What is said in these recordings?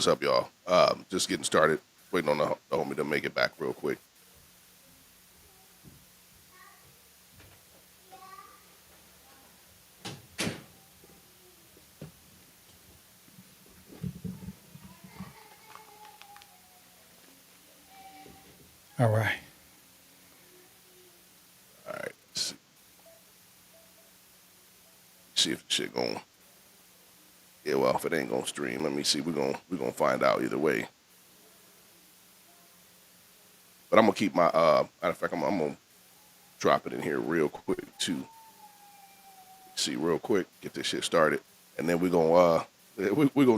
What's up, y'all? Just getting started. Waiting on the homie to make it back real quick. All right. All right. See if the shit going. Yeah, well, if it ain't gonna stream, let me see. We're gonna find out either way. But I'm gonna keep my matter of fact, I'm gonna drop it in here real quick too. See real quick, get this shit started, and then we're gonna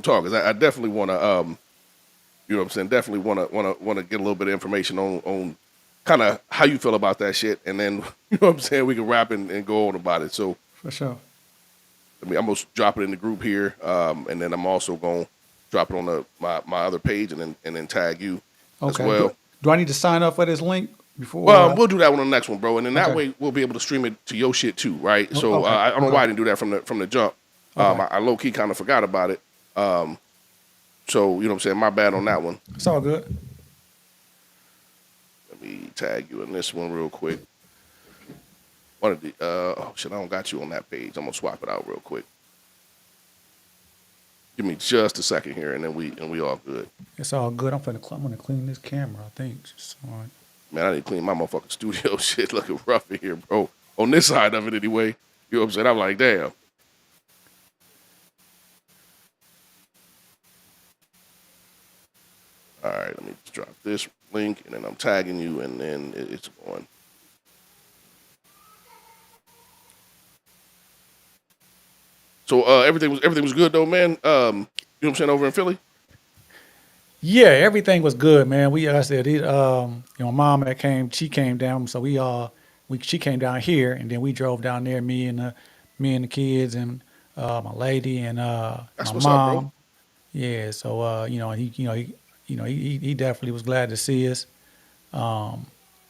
talk. Cause I definitely wanna you know what I'm saying. Definitely wanna get a little bit of information on kind of how you feel about that shit, and then you know what I'm saying. We can rap and go on about it. So For sure. I'm gonna drop it in the group here, and then I'm also gonna drop it on my other page, and then tag you as Okay. well. Do I need to sign up for this link before? Well, we'll do that one on the next one, bro, and then that Okay. way we'll be able to stream it to your shit too, right? So Okay. I don't know Okay. why I didn't do that from the jump. Okay. I low key kind of forgot about it. So you know what I'm saying. My bad on that one. It's all good. Let me tag you in this one real quick. One of the oh shit, I don't got you on that page. I'm gonna swap it out real quick. Give me just a second here, and then we all good. It's all good. I'm gonna clean this camera. I think. Just, all right. Man, I need to clean my motherfucking studio. Shit looking rough in here, bro. On this side of it, anyway. You know what I'm saying? I'm like, damn. All right, let me just drop this link, and then I'm tagging you, and then it's going. So everything was good though, man. You know what I'm saying over in Philly. Yeah, everything was good, man. Like I said, mom that came, she came down, so she came down here, and then we drove down there, me and the kids and my lady and That's my what's up, bro. mom. Yeah, so he definitely was glad to see us. Um,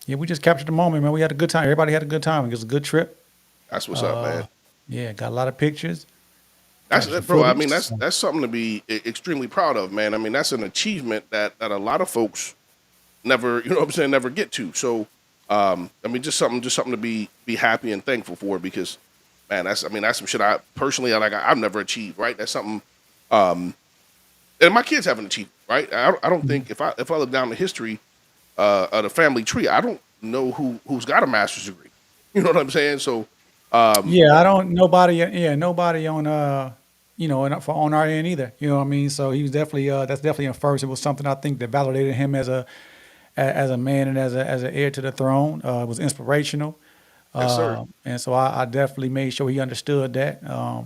yeah, we just captured the moment, man. We had a good time. Everybody had a good time. It was a good trip. That's what's up, Uh, man. yeah, got a lot of pictures, That's captured that, some bro. I footage. mean, So, that's something to be extremely proud of, man. I mean, that's an achievement that a lot of folks never, you know what I'm saying, never get to. So, I mean, just something to be happy and thankful for because, man, that's some shit I personally I've never achieved. Right? That's something, and my kids haven't achieved. Right? I don't think if I look down the history of the family tree, I don't know who's got a master's degree. You know what I'm saying? So, um, yeah, I don't nobody on on our end either. You know what I mean? So he was definitely that's definitely a first. It was something I think that validated him as a man and as an heir to the throne. It was inspirational, yes, sir. and so I definitely made sure he understood that. I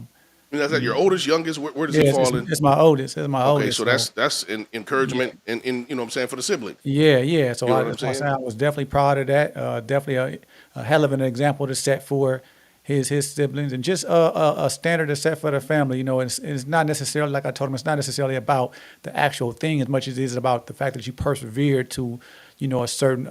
mean, that's that You your know, oldest, youngest. Where does yeah, he it's, it's, fall in? it's my oldest. It's my Okay, oldest. so So that's an yeah, encouragement in you know what I'm saying for the siblings. yeah. So You know what I'm that's why I say saying? I was definitely proud of that. Definitely a hell of an example to set for his siblings, and just a standard to set for the family. You know, it's not necessarily like I told him. It's not necessarily about the actual thing as much as it is about the fact that you persevered to, a certain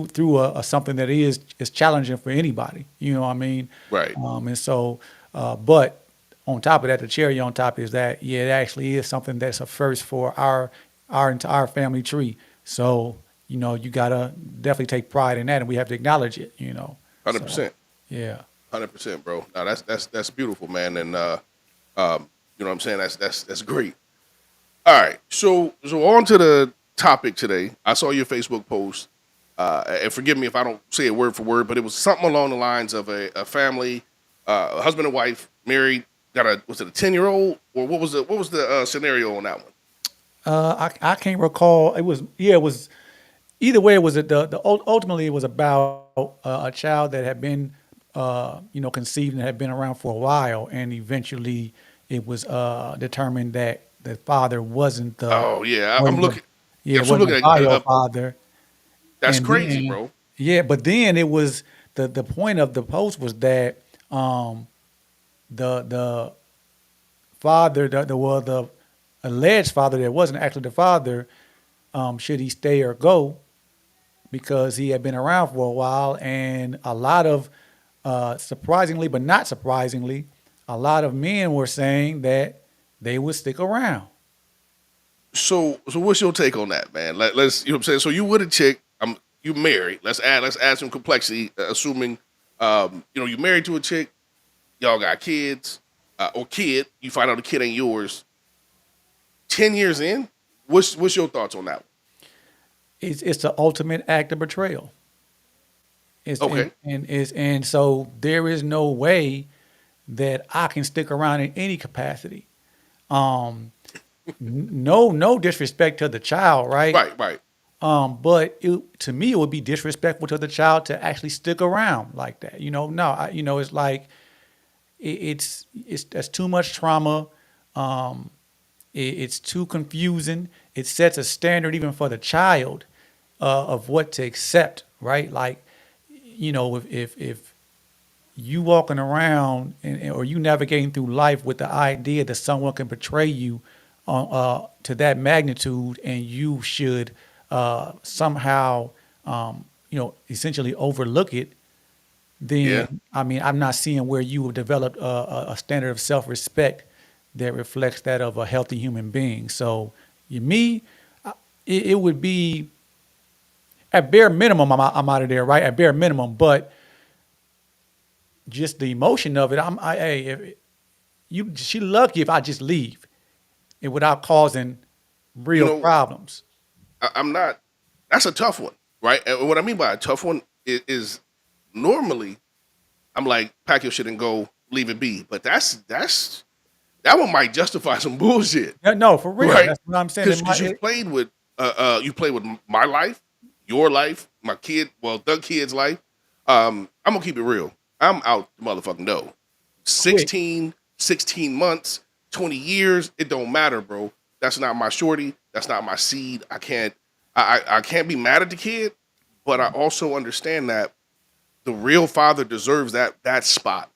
through a something that is challenging for anybody. You know what I mean? Right. And so, but on top of that, the cherry on top is that yeah, it actually is something that's a first for our entire family tree. So you gotta definitely take pride in that, and we have to acknowledge it. 100%. So yeah. 100%, bro. Now that's beautiful, man. And you know what I'm saying? That's great. All right. So on to the topic today. I saw your Facebook post. And forgive me if I don't say it word for word, but it was something along the lines of a family, a husband and wife, married, got a was it a 10-year-old or what was the scenario on that one? I can't recall. It was either way. It was ultimately it was about a child that had been conceived and had been around for a while, and eventually it was determined that the father Oh yeah, I'm wasn't the looking. Yeah, yeah so I'm wasn't the looking at bio father, that's and crazy, then bro. yeah, but then it was the point of the post was that the father the alleged father that wasn't actually the father, should he stay or go, because he had been around for a while, and a lot of, surprisingly but not surprisingly, a lot of men were saying that they would stick around. So what's your take on that, man? Let's you know what I'm saying. So you with a chick, you married. Let's add some complexity, assuming you married to a chick, y'all got kids, or kid, you find out the kid ain't yours. 10 years in, what's your thoughts on that It's the ultimate act of betrayal. It's one? Okay, and so there is no way that I can stick around in any capacity. Um, no disrespect to the child, right? right, right, But to me, it would be disrespectful to the child to actually stick around like that. No, it's like it's that's too much trauma. Um, it's too confusing. It sets a standard even for the child of what to accept, right? Like, if you walking around or you navigating through life with the idea that someone can betray you to that magnitude, and you should somehow, essentially overlook it, yeah. then I mean, I'm not seeing where you have developed a standard of self-respect that reflects that of a healthy human being. So, me, it would be at bare minimum, I'm out of there, right? At bare minimum, but just the emotion of it, hey, she lucky if I just leave and without causing You real know, problems. I'm not. That's a tough one, right? And what I mean by a tough one is normally I'm like, pack your shit and go, leave it be. But that one might justify some bullshit, Yeah, no, for real. right? That's what I'm saying. Because you played with my life, your life, my kid, well, the kid's life. I'm gonna keep it real. I'm out the motherfucking dough. Quick. 16 months, 20 years, it don't matter, bro. That's not my shorty. That's not my seed. I can't be mad at the kid, but I also understand that the real father deserves that spot,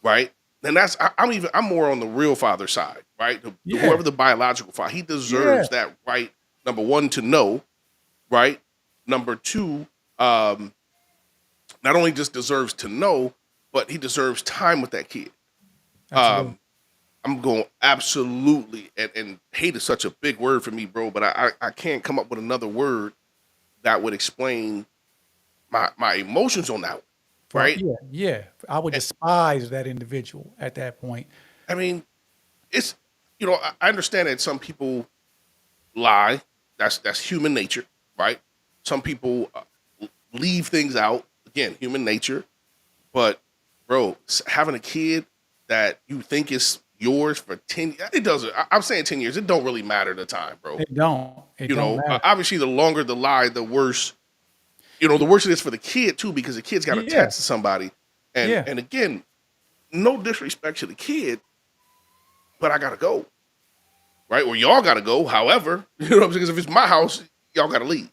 right? And I'm more on the real father side, right? Yeah, Whoever the biological father, he yeah, deserves that right. Number one, to know, right? Number two, um, not only just deserves to know, but he deserves time with that kid. absolutely. Um, I'm going absolutely, and hate is such a big word for me, bro. But I can't come up with another word that would explain my emotions on that one, right? Yeah, yeah. I would And, despise that individual at that point. I mean, it's I understand that some people lie. That's human nature, right? Some people leave things out. Again, human nature. But bro, having a kid that you think is yours for 10, it doesn't. I'm saying 10 years. It don't really matter the time, bro. It don't. It don't matter. Obviously, the longer the lie, the worse. The worse it is for the kid too, because the kid's got Yeah, attached to somebody. And yeah, and again, no disrespect to the kid, but I gotta go, right? Or y'all gotta go. However, what I'm saying? Because if it's my house, y'all gotta leave.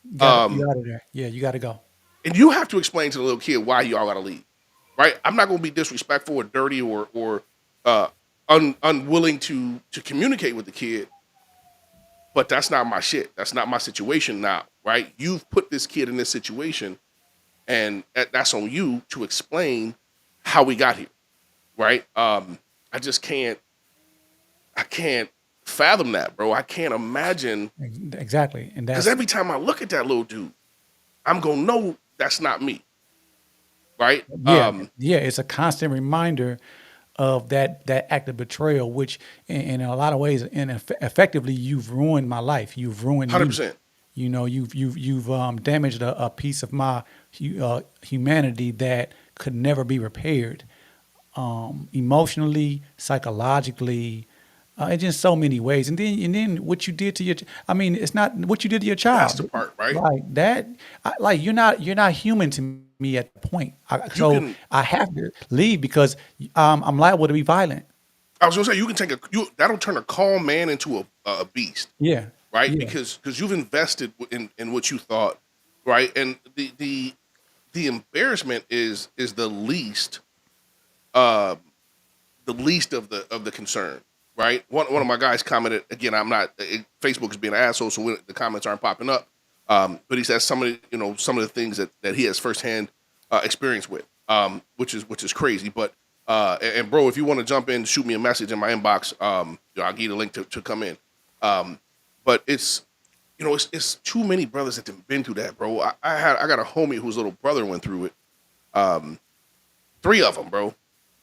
you Um, out of there. Yeah, you got to go. and you have to explain to the little kid why y'all gotta leave, right? I'm not gonna be disrespectful or dirty or uh, unwilling to communicate with the kid, but that's not my shit. That's not my situation now, right? You've put this kid in this situation, and that's on you to explain how we got here, right? I just can't. I can't fathom that, bro. I can't imagine, Exactly. And because every time I look at that little dude, I'm gonna know that's not me, right? yeah, yeah, it's a constant reminder of that act of betrayal, which in a lot of ways and effectively you've ruined my life. You've ruined Hundred me. percent. You've damaged a piece of my humanity that could never be repaired, emotionally, psychologically, in just so many ways. And then what you did to I mean, it's not what you did to your That's the child. part, right? Like that, like you're not human to me at the point. You So can. I have to leave because I'm liable to be violent. I was gonna say you can take that'll turn a calm man into a beast, Yeah, right? yeah, Because you've invested in what you thought, right? And the embarrassment is uh, the least of the concern, right? One of my guys commented again. I'm not. Facebook is being an asshole, so the comments aren't popping up. But he says some of the things that he has firsthand experience with, which is crazy. But and bro, if you want to jump in, shoot me a message in my inbox. I'll give you the link to come in. Um, but it's it's too many brothers that have been through that, bro. I got a homie whose little brother went through it. Um, Three of them, bro.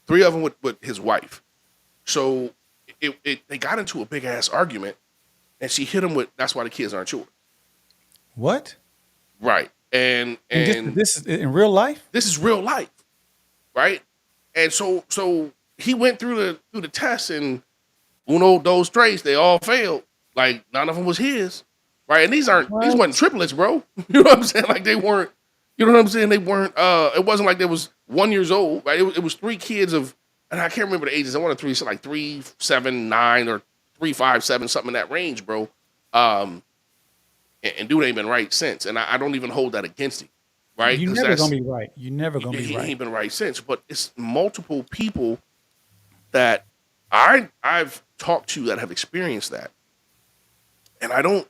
Three of them with his wife. So they got into a big ass argument, and she hit him with, "That's why the kids aren't yours." What? Right. And And this is in real life? this is real life, right? And so he went through the test, and uno, dos, tres, they all failed. Like none of them was his, right? And these weren't What? triplets, bro. You know what I'm saying? Like they weren't. You know what I'm saying? They weren't. It wasn't like they was 1 year old, right? It was three kids of, and I can't remember the ages. I want to three, so like 3, 7, 9, or 3, 5, 7, something in that range, bro. Um, and dude ain't been right since, and I don't even hold that against him, right? You Because never gonna that's be right. You never gonna be he right. ain't been right since. But it's multiple people that I've talked to that have experienced that, and I don't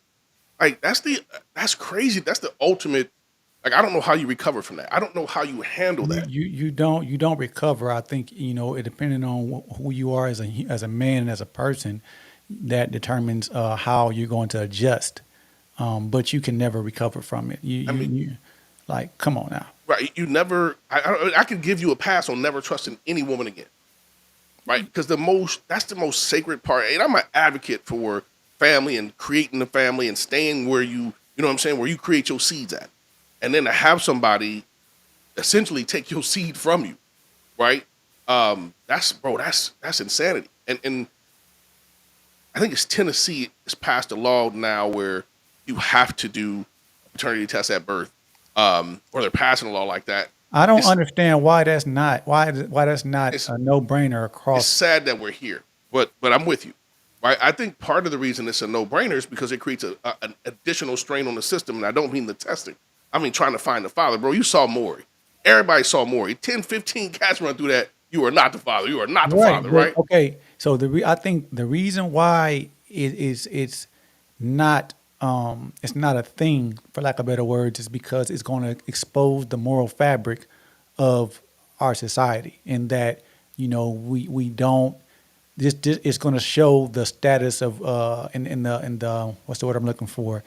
like that's crazy. That's the ultimate. Like I don't know how you recover from that. I don't know how you handle that. You don't recover. I think it depending on who you are as a man and as a person, that determines how you're going to adjust. But you can never recover from it. I mean, Like, come on now. right? You never. I can give you a pass on never trusting any woman again, right? Because that's the most sacred part. And I'm an advocate for family and creating the family and staying where you know what I'm saying, where you create your seeds at, and then to have somebody essentially take your seed from you, right? That's insanity. And I think it's Tennessee has passed a law now where you have to do a paternity test at birth, or they're passing a law like that. I don't It's understand why that's not it's a no brainer it's across. sad that we're here, but I'm with you. Right? I think part of the reason it's a no brainer is because it creates an additional strain on the system, and I don't mean the testing. I mean trying to find the father, bro. You saw Maury. Everybody saw Maury. 10, 15 cats run through that. You are not the father. You are not the Right, father, but right? okay. So I think the reason why not it's not a thing, for lack of better words, is because it's going to expose the moral fabric of our society, and that we don't. This it's going to show the status of in the what's the word I'm looking for,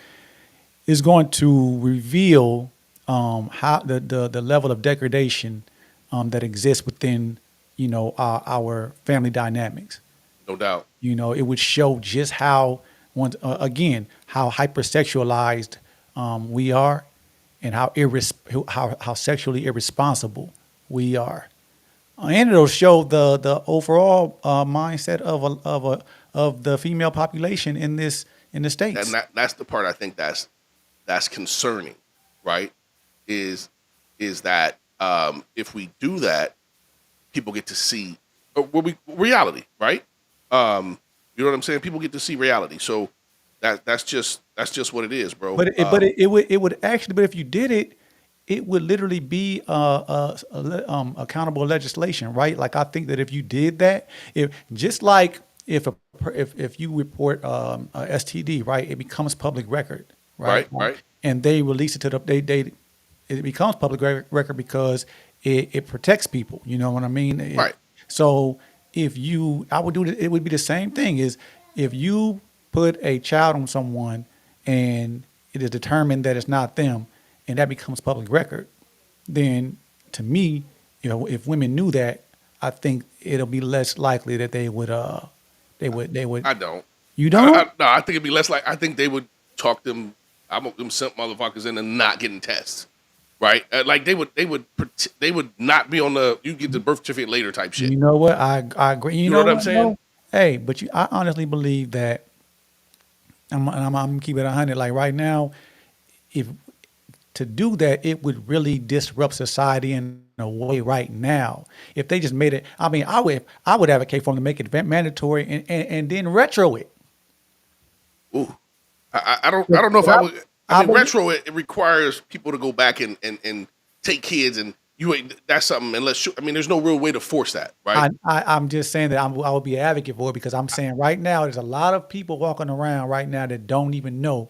is going to reveal how the level of degradation that exists within our family dynamics. No doubt. It would show just how again how hypersexualized we are, and how sexually irresponsible we are. And it'll show the overall mindset of the female population in the And states. that's the part I think that's concerning, right? Is is that if we do that, people get to see reality, right? You know what I'm saying? People get to see reality. So that's just what it is, bro. It would actually, but if you did it, it would literally be accountable legislation, right? Like I think that if you did that, if just like if you report a STD, right, it becomes public record, right? Right, right, And they release it to they it becomes public record because it protects people. You know what I mean? right. So if you, I would do it. It would be the same thing. Is if you put a child on someone and it is determined that it's not them, and that becomes public record, then to me, if women knew that, I think it'll be less likely that they would. I don't. You don't? No, I think it'd be less like I think they would talk them simp motherfuckers into not getting tests, right? Like they would not be on the you get the birth certificate later type shit. You know what? I agree. You You know know what I'm what? saying? No. Hey, but I honestly believe that I'm gonna keep it 100. Like right now, if to do that, it would really disrupt society in a way right now. If they just made it, I mean, I would advocate for them to make it mandatory and then retro it. Ooh, I But, don't know if but I would. I I mean, believe, retro it requires people to go back and take kids and you ain't that's something unless I mean there's no real way to force that, right? I'm just saying that I would be an advocate for it because I'm saying right now there's a lot of people walking around right now that don't even know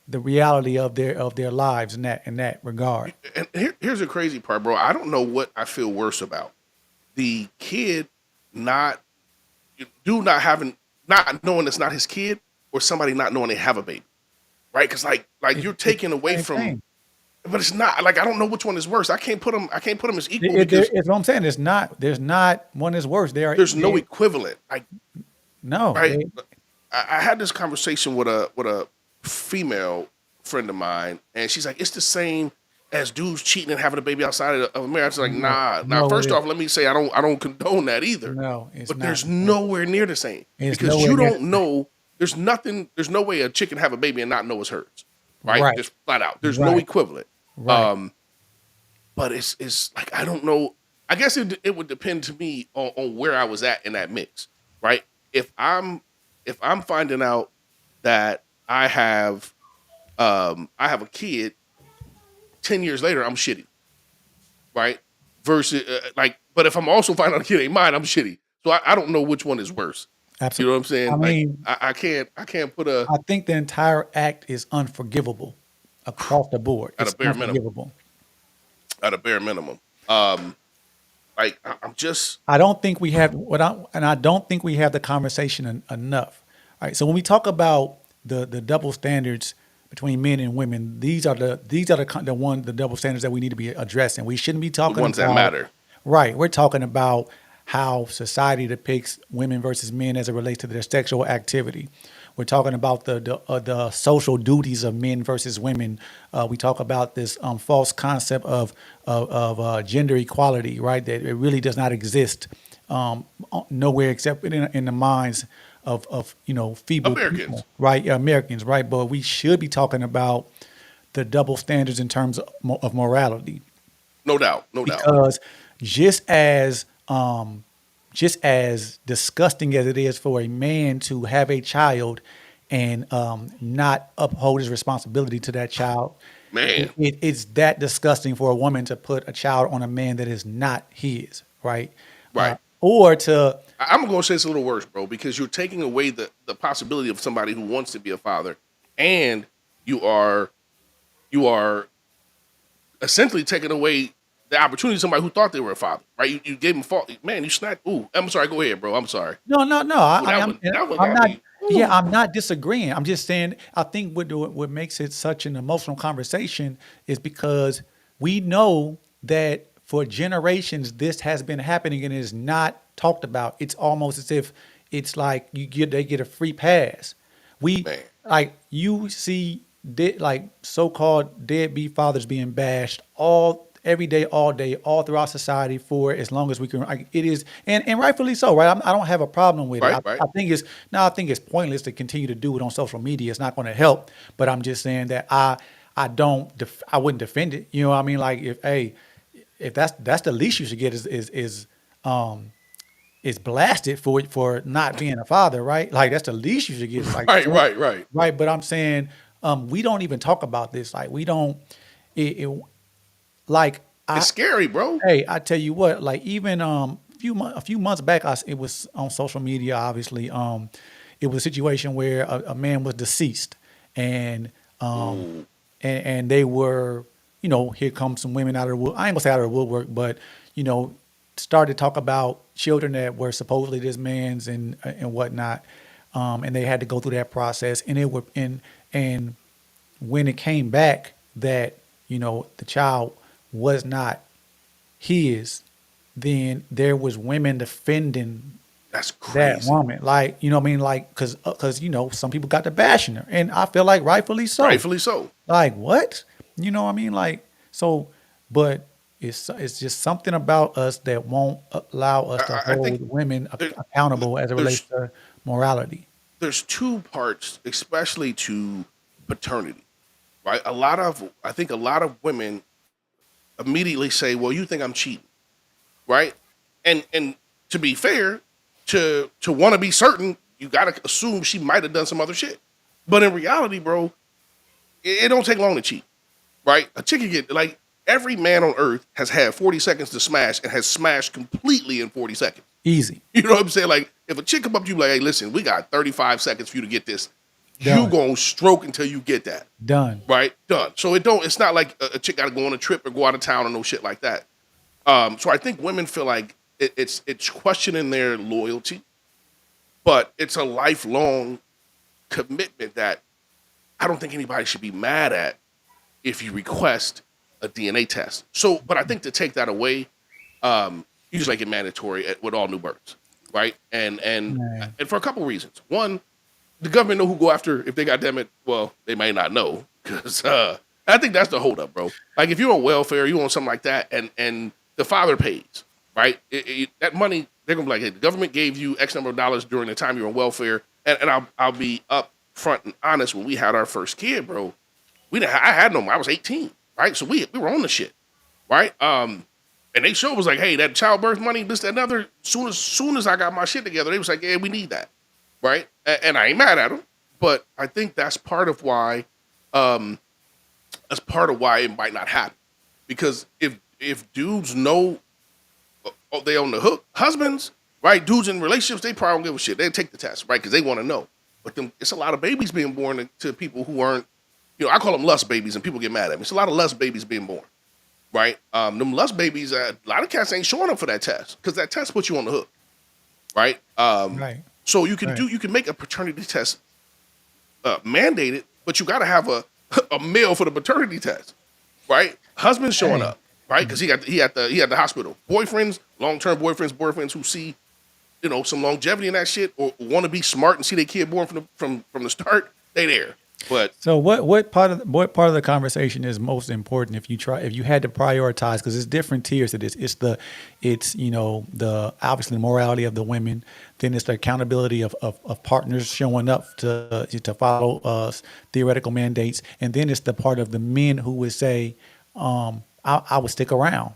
the reality of their lives in that regard. And here's the crazy part, bro. I don't know what I feel worse about: the kid not not having not knowing it's not his kid, or somebody not knowing they have a baby, right? Because like you're It's taking the away same from, thing. but it's not like I don't know which one is worse. I can't put them. I can't put them as equal because It's what I'm saying. There's not one is worse. there's no equivalent. Like No, right, I had this conversation with a female friend of mine, and she's like, it's the same as dudes cheating and having a baby outside of marriage. I was like, no, nah. Now, no, first off, let me say I don't condone that either. no, it's But not there's the same. nowhere near the same It's because nowhere you near don't the same. know. There's nothing. There's no way a chick can have a baby and not know it's hers, right? Right, Just flat out. There's no right, equivalent. right. Um, but it's like I don't know. I guess it would depend to me on where I was at in that mix, right? If I'm if I'm finding out that I have a kid 10 years later, I'm shitty, right? Versus but if I'm also finding out a kid ain't mine, I'm shitty. So I don't know which one is worse. You know Absolutely. what I'm I saying? Like mean, I can't put a I think the entire act is unforgivable across the board. at a It's bare minimum. unforgivable. At a bare minimum. Um, I'm just I don't think we have and I don't think we have the conversation enough. All right. So when we talk about the double standards between men and women, the double standards that we need to be addressing. We shouldn't be the talking ones that about matter. right. We're talking about how society depicts women versus men as it relates to their sexual activity. We're talking about the social duties of men versus women. We talk about this false concept of gender equality, right? That it really does not exist nowhere except in the minds of feeble Americans, people, right? Americans, right? But we should be talking about the double standards in terms of morality, no doubt, no doubt. because just as just as disgusting as it is for a man to have a child and not uphold his responsibility to that child, Man, it's that disgusting for a woman to put a child on a man that is not his, right? right. Or to I'm gonna say it's a little worse, bro, because you're taking away the possibility of somebody who wants to be a father, and you are you are essentially taking away the opportunity of somebody who thought they were a father, right? You gave them fault. Man, you snapped. Ooh, I'm sorry. Go ahead, bro. I'm sorry. no, no, no. Ooh, I mean, that one I'm got not. me. Yeah, Ooh. I'm not disagreeing. I'm just saying. I think what makes it such an emotional conversation is because we know that for generations this has been happening and is not talked about. It's almost as if it's like they get a free pass. We Man, like you see like so-called deadbeat fathers being bashed all every day, all day, all throughout society for as long as we can. Like, it is, and rightfully so, right? I don't have a problem with it. right, right. I think it's now. I think it's pointless to continue to do it on social media. It's not going to help. But I'm just saying that I don't I wouldn't defend it. You know what I mean? Like if that's the least you should get um is blasted for not being a father, right? Like that's the least you should get. Is like Right, right, right. right. But I'm saying we don't even talk about this. Like we don't. It like It's I scary, bro. hey, I tell you what, like even a few months back, it was on social media. Obviously, it was a situation where a man was deceased, and Ooh, they were, here comes some women out of the wood. I ain't gonna say out of the woodwork, but you know, started to talk about children that were supposedly this man's and whatnot, and they had to go through that process, and it were and when it came back that the child was not his, then there was women defending that's that crazy. woman, like what I mean, like because some people got to bashing her, and I feel like rightfully so. Rightfully so. Like what? You know what I mean? Like so, but it's just something about us that won't allow us to I think hold women there, accountable as it relates there's to morality. there's two parts, especially to paternity, right? I think a lot of women immediately say, "Well, you think I'm cheating," right? And to be fair, to want to be certain, you gotta assume she might have done some other shit. But in reality, bro, it don't take long to cheat, right? A chick can get like every man on earth has had 40 seconds to smash and has smashed completely in 40 seconds. Easy. You know what I'm saying? Like if a chick come up to you like, hey, listen, we got 35 seconds for you to get this, you Done. gonna stroke until you get that. Done. Right? Done. So it's not like a chick gotta go on a trip or go out of town or no shit like that. So I think women feel like it's questioning their loyalty, but it's a lifelong commitment that I don't think anybody should be mad at if you request a DNA test. So, but I think to take that away, you just make it mandatory with all new births, right? Man. And for a couple reasons. One, the government know who go after if they got damn it. Well, they may not know because I think that's the holdup, bro. Like if you're on welfare, you on something like that, and the father pays, right? That money they're gonna be like, hey, the government gave you X number of dollars during the time you're on welfare, and I'll be up front and honest. When we had our first kid, bro, I had no. I was 18, right? So we were on the shit, right? And they show was like, hey, that childbirth money, this, that, another. Soon as I got my shit together, they was like, yeah, we need that, right? And I ain't mad at them, but I think um, that's part of why it might not happen. Because if dudes know they on the hook, husbands, right? Dudes in relationships, they probably don't give a shit. They take the test, right? Because they want to know. But it's a lot of babies being born to people who aren't, I call them lust babies, and people get mad at me. It's a lot of lust babies being born, right? Them lust babies, a lot of cats ain't showing up for that test because that test puts you on the hook, right? Right. So Right. you can make a paternity test mandated, but you got to have a male for the paternity test, right? Husband showing Hey. up, right? Because he at the hospital. Boyfriends, long term boyfriends who see some longevity in that shit or want to be smart and see their kid born from the start. They there, but So what part of the conversation is most important if you had to prioritize, because it's different tiers to this. It's the obviously the morality of the women, then it's the accountability of partners showing up to follow theoretical mandates, and then it's the part of the men who would say, I would stick around.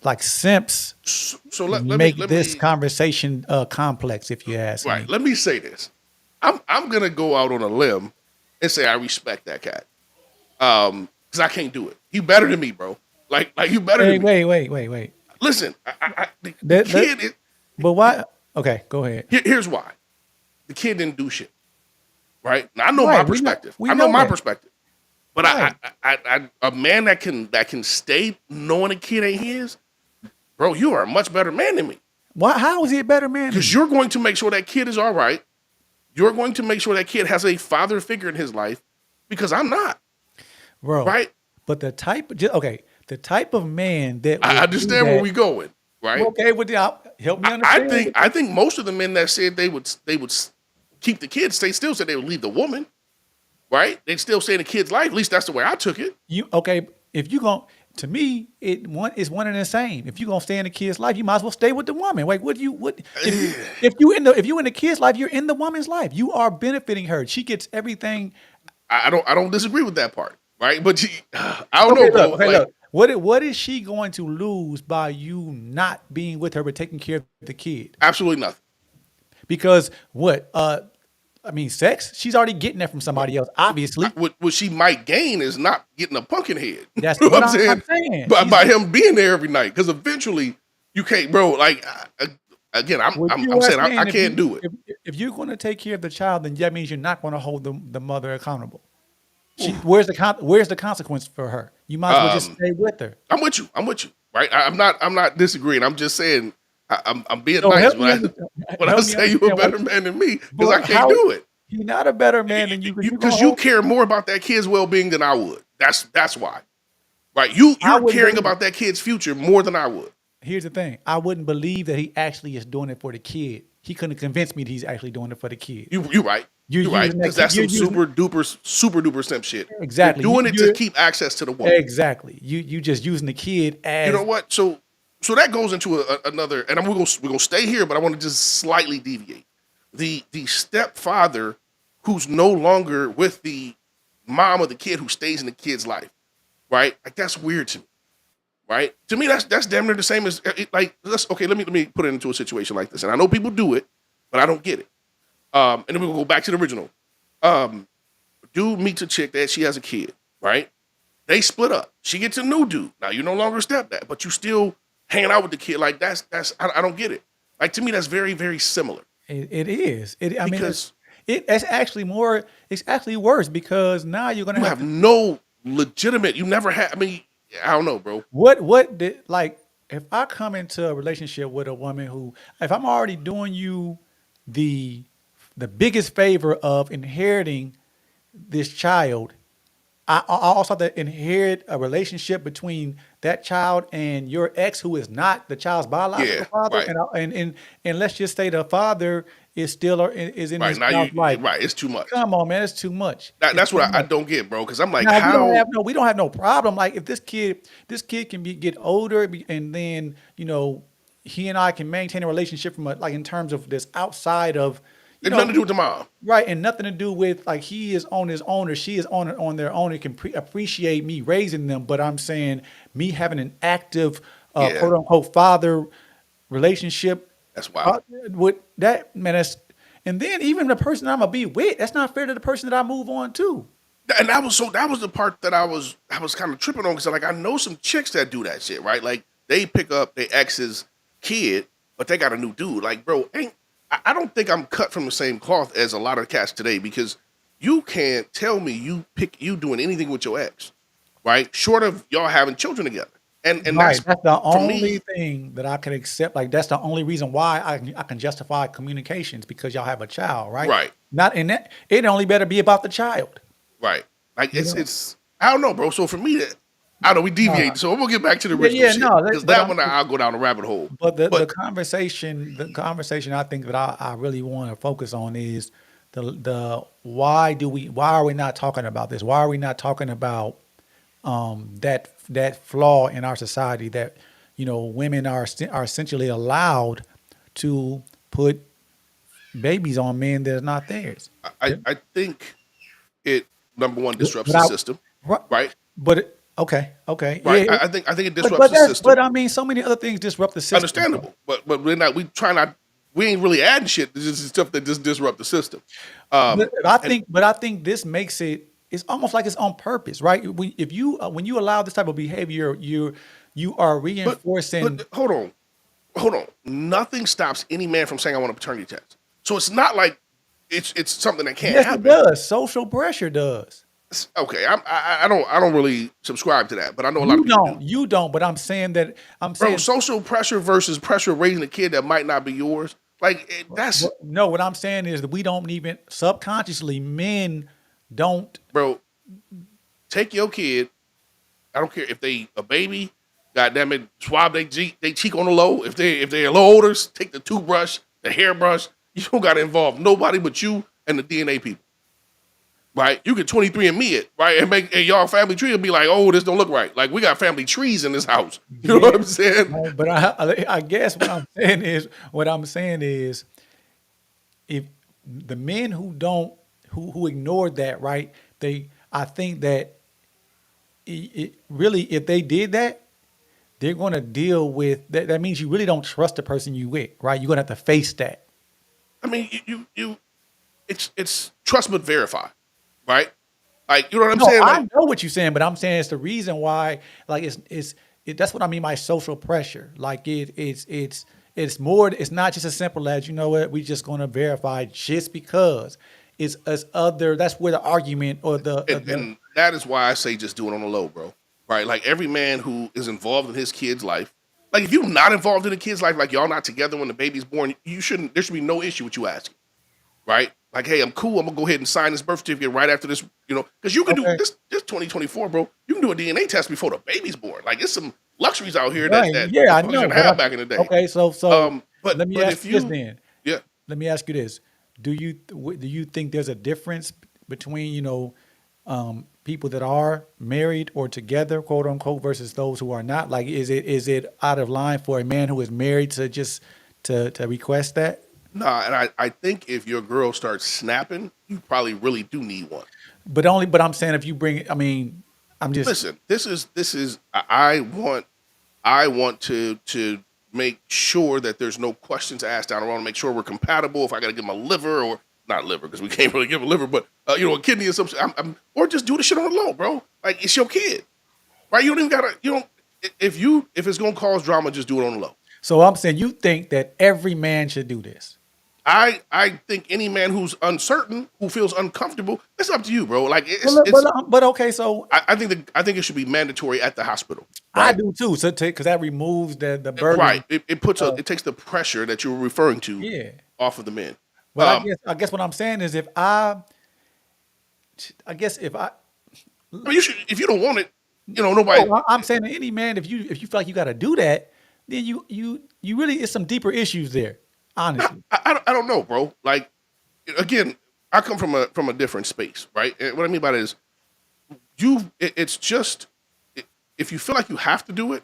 Like simps so make let this me conversation complex, if you ask right. me. Let me say this. I'm gonna go out on a limb and say I respect that cat. Because I can't do it. You better than me, bro. Like you better than Wait, me. wait, wait, wait, wait. Listen, the That, that, kid. but why? Okay, go ahead. Here's why. The kid didn't do shit. Right. Now, I know my Right, perspective. we I know know my that. perspective. But Right. a man that can stay knowing a kid ain't his, bro. You are a much better man than me Why? How is he a better man than because you, you're going to make sure that kid is all right. You're going to make sure that kid has a father figure in his life because I'm not. bro? Right. But the type of man that I would do understand where that. we going. Right. Okay, with the help me understand. I think most of the men that said they would keep the kids, they still said they would leave the woman. Right. They still say the kid's life. At least that's the way I took it. You okay? If you going to me, it's one and the same. If you gonna stay in the kid's life, you might as well stay with the woman. Like, what do you what if you in the kid's life, you're in the woman's life. You are benefiting her. She gets everything. I don't disagree with that part. Right. But I don't know, Okay, bro. look. Okay, Like look. What is she going to lose by you not being with her but taking care of the kid? absolutely nothing. Because what? I mean, sex. She's already getting that from somebody else. Obviously, What she might gain is not getting a pumpkin head. that's You know what what I'm I'm saying? saying. By him being there every night, because eventually you can't, bro. Like again, What I'm you are saying saying, I can't do it. if you're going to take care of the child, then that means you're not going to hold the mother accountable. Oof. Where's the consequence for her? You might as well just Um, stay with her. I'm with you. I'm with you. Right? I'm not disagreeing. I'm just saying I'm being So nice help when me I understand. when I Help me say you a understand what. better man than me because I But can't how do it. he's not a better man than you because you gonna Because you hold. care more about that kid's well being than I would. That's why. Right? I You're wouldn't caring believe it. about that kid's future more than I would. Here's the thing. I wouldn't believe that he actually is doing it for the kid. He couldn't convince me that he's actually doing it for the kid. You right. You're You're right. using that Because kid. that's You're some using super duper simp shit. You're exactly. doing it to You're keep access to the woman. exactly. You just using the kid You know as what? So that goes into another, and we're gonna stay here, but I want to just slightly deviate. The stepfather who's no longer with the mom of the kid who stays in the kid's life, right? Like that's weird to me, right? To me, that's damn near the same as like let's okay. Let me put it into a situation like this, and I know people do it, but I don't get it. And then we'll go back to the original. Um, Dude meets a chick that she has a kid, right? They split up. She gets a new dude. Now you're no longer a stepdad, but you still hanging out with the kid. Like that's I don't get it. Like to me, that's very very similar it is. I mean, because it's actually more. It's actually worse because now you're gonna you have have to. no legitimate. You never had. I mean, I don't know, bro. What did like if I come into a relationship with a woman who if I'm already doing you the the biggest favor of inheriting this child, I also have to inherit a relationship between that child and your ex, who is not the child's biological Yeah, father, right, and let's just say the father is still or is in right. this Now child's life. right. It's too much. Come on, man, it's too much. It's That's too what I much. don't get, bro. Because I'm like, Now how? we don't have no problem. Like if this kid can get older, and then he and I can maintain a relationship from like in terms of this outside of you It's nothing know to do with the mom. right, and nothing to do with like he is on his own or she is on their own. It can appreciate me raising them, but I'm saying me having an active Yeah, quote unquote father relationship that's wild. with that man. That's and then even the person I'm gonna be with, that's not fair to the person that I move on to. And that was the part that I was kind of tripping on because like I know some chicks that do that shit, right? Like they pick up their ex's kid, but they got a new dude. Like, bro, ain't I don't think I'm cut from the same cloth as a lot of cats today because you can't tell me you doing anything with your ex, right? Short of y'all having children together. And Right. that's That's the for only me, thing that I can accept. Like that's the only reason why I can justify communications because y'all have a child, right? right, Not in that it only better be about the child. right. Like You know. it's I don't know, bro. So for me that I don't know, we Uh, deviate. So we'll get back to the yeah, original yeah, shit. no, Because but that I'm one I'll go down a rabbit hole. but the But conversation I think that I really want to focus on is the why are we not talking about this? Why are we not talking about that flaw in our society that women are essentially allowed to put babies on men that are not theirs. Yeah. I think it number one disrupts But the I, system, right, right? okay, Right. yeah. I think it But disrupts the system. I mean, so many other things disrupt the system, bro. Understandable, but we ain't really adding shit. This is stuff that just disrupt the system. But Um, and I think this makes it. It's almost like it's on purpose, right? If you when you allow this type of behavior, you are but reinforcing. hold on. Nothing stops any man from saying I want a paternity test. So it's not like it's something that can't Yes, it happen. does. Social pressure does. Okay, I don't really subscribe to that, but I know a lot of people do. You don't. But I'm Bro, saying social pressure versus pressure raising a kid that might not be yours. Like that's no. What I'm saying is that we don't even subconsciously men don't. bro. Take your kid. I don't care if they a baby. God damn it, swab they cheek on the low. If they're a little older, take the toothbrush, the hairbrush. You don't got to involve nobody but you and the DNA people, right? You can 23 and me it, right, and y'all family tree will be like, oh, this don't look right. Like we got family trees in this house. You know Yeah, what I'm saying? no, but I guess what I'm saying is if the men who don't who ignored that, right? I think that really if they did that, they're going to deal with that. That means you really don't trust the person you with, right? You're going to have to face that. I mean, it's trust but verify, right? Like you know what I'm No, saying? I Like know what you're saying, but I'm saying it's the reason why. Like that's what I mean by social pressure. Like it's more. It's not just as simple as what we just going to verify just because it's other. That's where the argument or the and that is why I say just do it on the low, bro. Right? Like every man who is involved in his kid's life, like if you're not involved in a kid's life, like y'all not together when the baby's born, you shouldn't. There should be no issue with you asking, right? Like, hey, I'm cool. I'm gonna go ahead and sign this birth certificate right after this, because you can do okay, this 2024, bro. You can do a DNA test before the baby's born. Like, it's some luxuries out here right? that Yeah, I motherfuckers know, didn't but have back in the day. okay. So let me But ask if you this you, then. yeah, Let me ask you this: do you think there's a difference between people that are married or together, quote unquote, versus those who are not? Like, is it out of line for a man who is married to just to request that? nah, and I think if your girl starts snapping, you probably really do need one. But I'm saying if you bring, I mean, I'm just Listen, this is I want to make sure that there's no questions asked down the road. Make sure we're compatible. If I got to give him a liver or not liver because we can't really give a liver, but a kidney or something. Or just do the shit on the low, bro. Like it's your kid, right? You don't even gotta. You don't. If it's gonna cause drama, just do it on the low. so I'm saying you think that every man should do this. I think any man who's uncertain, who feels uncomfortable, it's up to you, bro. Like But okay, so I think it should be mandatory at the hospital, I right? do too. So because that removes the burden. Right. It Of, takes the pressure that you were referring to yeah. off of the men. But I guess what I'm saying is I guess if I I mean, you should, if you don't want it, nobody. no, I'm saying to any man, if you feel like you got to do that, then you really it's some deeper issues there, honestly. I don't know, bro. Like, again, I come from a different space, right? And what I mean by that is, it's just if you feel like you have to do it,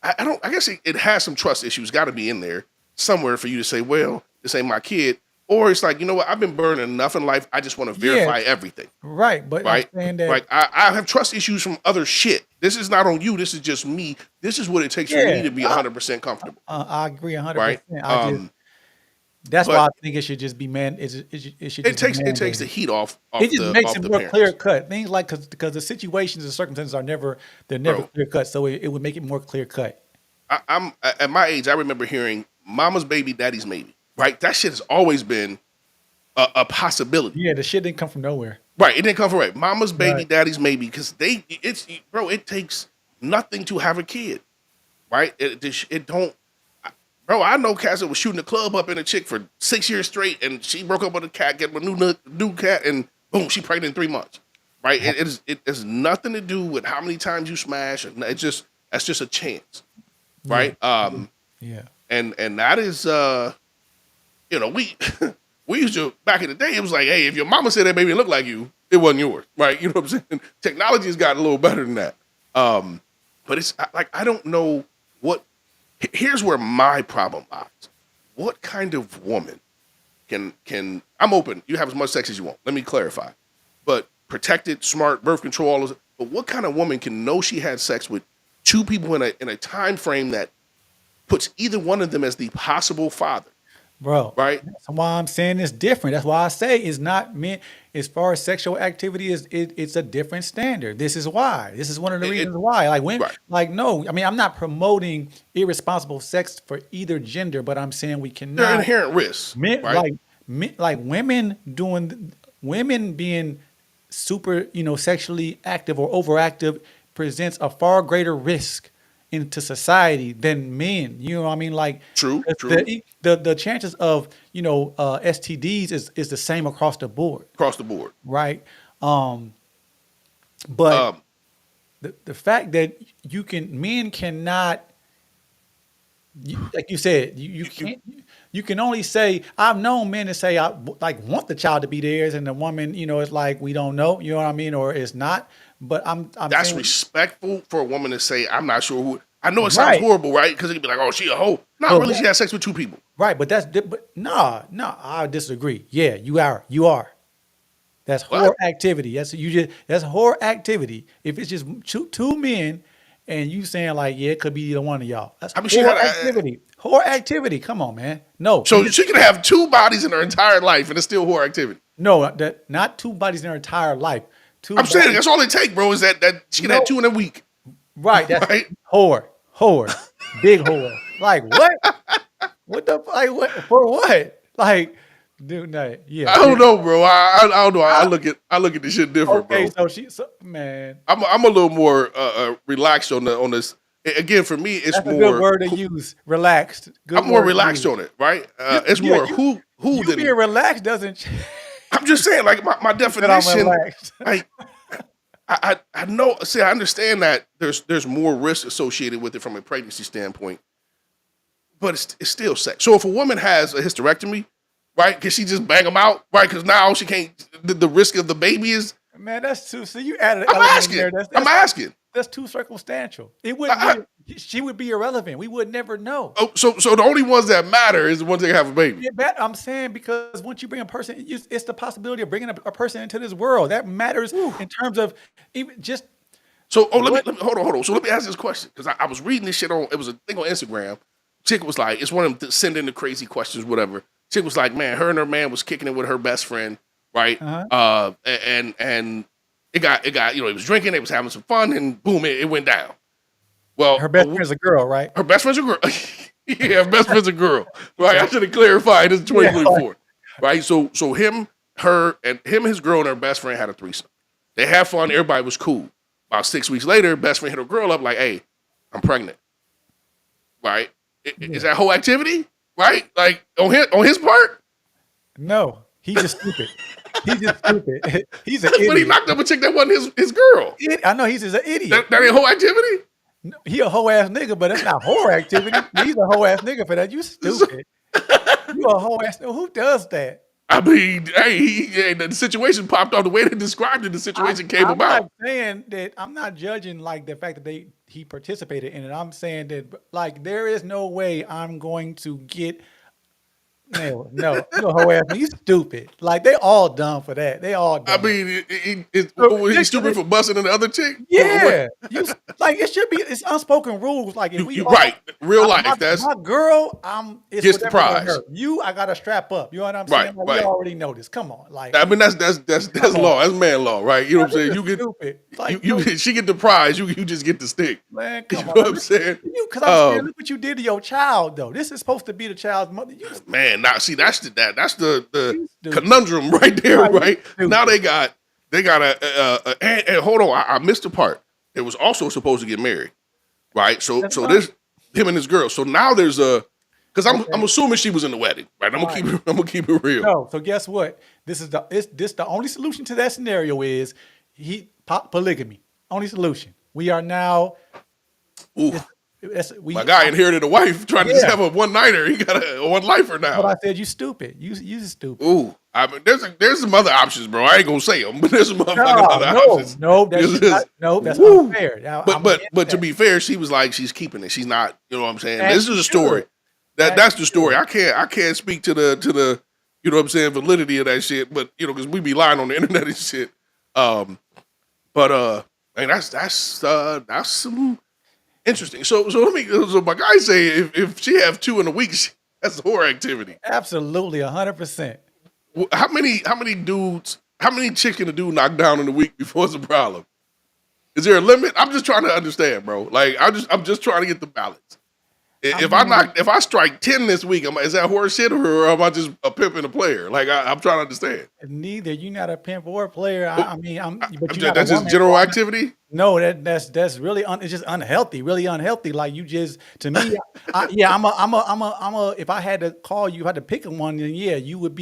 I don't. I guess it has some trust issues. Got to be in there somewhere for you to say, well, this ain't my kid, or it's like, you know what? I've been burned enough in life. I just want to Yeah, verify everything, right. But I'm right? saying that Like I have trust issues from other shit. This is not on you. This is just me. This is what it takes for me yeah, to be 100% comfortable, I agree right? 100%. That's why I But think it should just be it should it just be takes the mandated. heat off It just makes off it the more clear parents. cut. Things like because the situations and circumstances they're never Bro, clear cut. So it would make it more clear cut. I'm at my age. I remember hearing "mama's baby, daddy's maybe." Right, that shit has always been a possibility. Yeah, the shit didn't come from nowhere. Right, it didn't come from right. Mama's baby, Right. daddy's maybe, because bro. It takes nothing to have a kid. Right, it don't. Bro, I know cats that was shooting the club up in a chick for 6 years straight, and she broke up with a cat, get a new cat, and boom, she pregnant in 3 months. Right, it has nothing to do with how many times you smash. That's just a chance. Yeah. Right, Yeah. and that is we we used to back in the day. It was like, hey, if your mama said that baby looked like you, it wasn't yours, right? You know what I'm saying? Technology has gotten a little better than that. But it's like I don't know what. Here's where my problem lies. What kind of woman can I'm open. You have as much sex as you want. Let me clarify. But protected, smart, birth control, all those. But what kind of woman can know she had sex with two people in a time frame that puts either one of them as the possible father, Bro, right? that's why I'm saying it's different. That's why I say it's not meant as far as sexual activity it's a different standard. This is why. This is one of the It reasons why. Like when right. like no, I mean I'm not promoting irresponsible sex for either gender, but I'm saying we There are cannot inherent risks, men right? like women being super, sexually active or overactive presents a far greater risk into society than men. You know what I mean? Like True, true. the chances of STDs is the same across the board, Across the board. right? Um, but Um, the fact that men cannot, like you said, you you, you, can't. You can only say I've known men to say I like want the child to be theirs, and the woman, it's like we don't know, you know what I mean, or it's not. But I'm that's saying respectful for a woman to say, I'm not sure who. I know it sounds right, horrible, right? Because it could be like, oh, she a hoe. Not but really. She had sex with two people. right, but but no, I disagree. Yeah, you are. That's What? whore activity. That's whore activity. If it's just two men, and you saying like, yeah, it could be either one of y'all. That's I mean, she whore had. activity. Whore activity. Come on, man. No, So she can have two bodies in her entire life, and it's still whore activity. no, that not two bodies in her entire life. Two I'm saying bodies. that's all it take, bro. Is that she can have No, two in a week, right. That's right? whore, big whore. Like what? What the like? What for? What? Like, dude, no, yeah, I don't know, bro. I don't know. I, I look at this shit different, okay, bro. so man, I'm a little more relaxed on this. Again, for me, it's that's a good more. word to use. Relaxed. Good I'm more word to relaxed use. on it, right? It's Yeah, more who you being than. relaxed doesn't change I'm just saying, like my that I'm definition. relaxed. Like I know. See, I understand that there's more risk associated with it from a pregnancy standpoint, but it's still sex. So if a woman has a hysterectomy, right? Can she just bang them out, right? Because now she can't. The risk of the baby is. Man, that's too. So you added an I'm element in asking. there. I'm asking. That's too circumstantial. It I, wouldn't I, really. She would be irrelevant. We would never know. oh, so the only ones that matter is the ones that have a baby. Yeah, I'm saying because once you bring a person, it's the possibility of bringing a person into this world that matters Whew. in terms of even just So what. let me hold on. So let me ask this question because I was reading this shit on. It was a thing on Instagram. Chick was like, it's one of them sending the crazy questions, whatever. Chick was like, man, her and her man was kicking it with her best friend, right? Uh-huh. And it got he was drinking, they was having some fun, and boom, it went down. Well, Her best friend's a girl, right? her best friend's a girl. Yeah, her best friend's a girl. Right? I should have clarified. This is Yeah, 2024. Right? So him, his girl, and her best friend had a threesome. They had fun. Everybody was cool. About 6 weeks later, best friend hit her girl up like, "Hey, I'm pregnant." Right? Is yeah. that whole activity? Right? Like on his part? No, he's just stupid. He's just stupid. He's an But he idiot. knocked up a chick that wasn't his girl. I know he's just an idiot. That ain't whole activity. He a whole ass nigga, but that's not whore activity. He's a whole ass nigga for that. You stupid. You a whole ass. Who does that? I mean, hey, the situation popped off the way they described it. The situation came I'm not about. saying that. I'm not judging like the fact that he participated in it. I'm saying that like there is no way I'm going to get. No, you a whole ass. You stupid. Like they all dumb for that. They all I dumb. mean, So, he's stupid for busting in the other chick. yeah, like it should be. It's unspoken rules. Like if we You all, right, real life. That's my girl, it's gets the whatever gonna prize. hurt. You, I gotta strap up. You know what I'm Right, saying? Like, we right. already know this. Come on, like I mean, that's come on. law. That's man law, right? You know what I'm saying? This You is get stupid. Like she get the prize. You just get the stick. man, You come know on. what I'm saying? Because I'm saying, look what you did to your child, though. This is supposed to be the child's mother. Man, now see that's the You stupid. conundrum right there, Right, you right? stupid. Now they got and hold on, I missed the part. It was also supposed to get married, right? So That's so fine. there's him and his girl. So now there's a because I'm Okay. I'm assuming she was in the wedding, right? I'm gonna keep it real. No, so guess what? This is the only solution to that scenario is polygamy. Only solution. We are now. Oof. We. My guy inherited a wife trying to just Yeah. have a one nighter. He got a one lifer But now. I said you stupid. You stupid. Ooh, I mean, there's some other options, bro. I ain't gonna say them, but there's some motherfucking other options. That's Woo. unfair. Now, But I'm but against but to that. be fair, she was like she's keeping it. She's not. You know what I'm saying? And This she is a story. should. And That's she the story. should. I can't speak to the you know what I'm saying validity of that shit. But you know because we be lying on the internet and shit. But man, that's some interesting. So my guy say if she have two in a week, that's whore activity. Absolutely, 100%. How many dudes? How many chicks can a dude knock down in a week before it's a problem? Is there a limit? I'm just trying to understand, bro. Like I'm just trying to get the balance. If I strike 10 this week, is that horse shit or am I just a pimp and a player? Like I'm trying to understand. Neither you're not a pimp or a player. But you're not That's a just woman. general activity. No, that's really it's just unhealthy, really unhealthy. Like you just to me, I'm a. If I had to call you, if I had to pick one, then yeah, you wouldn't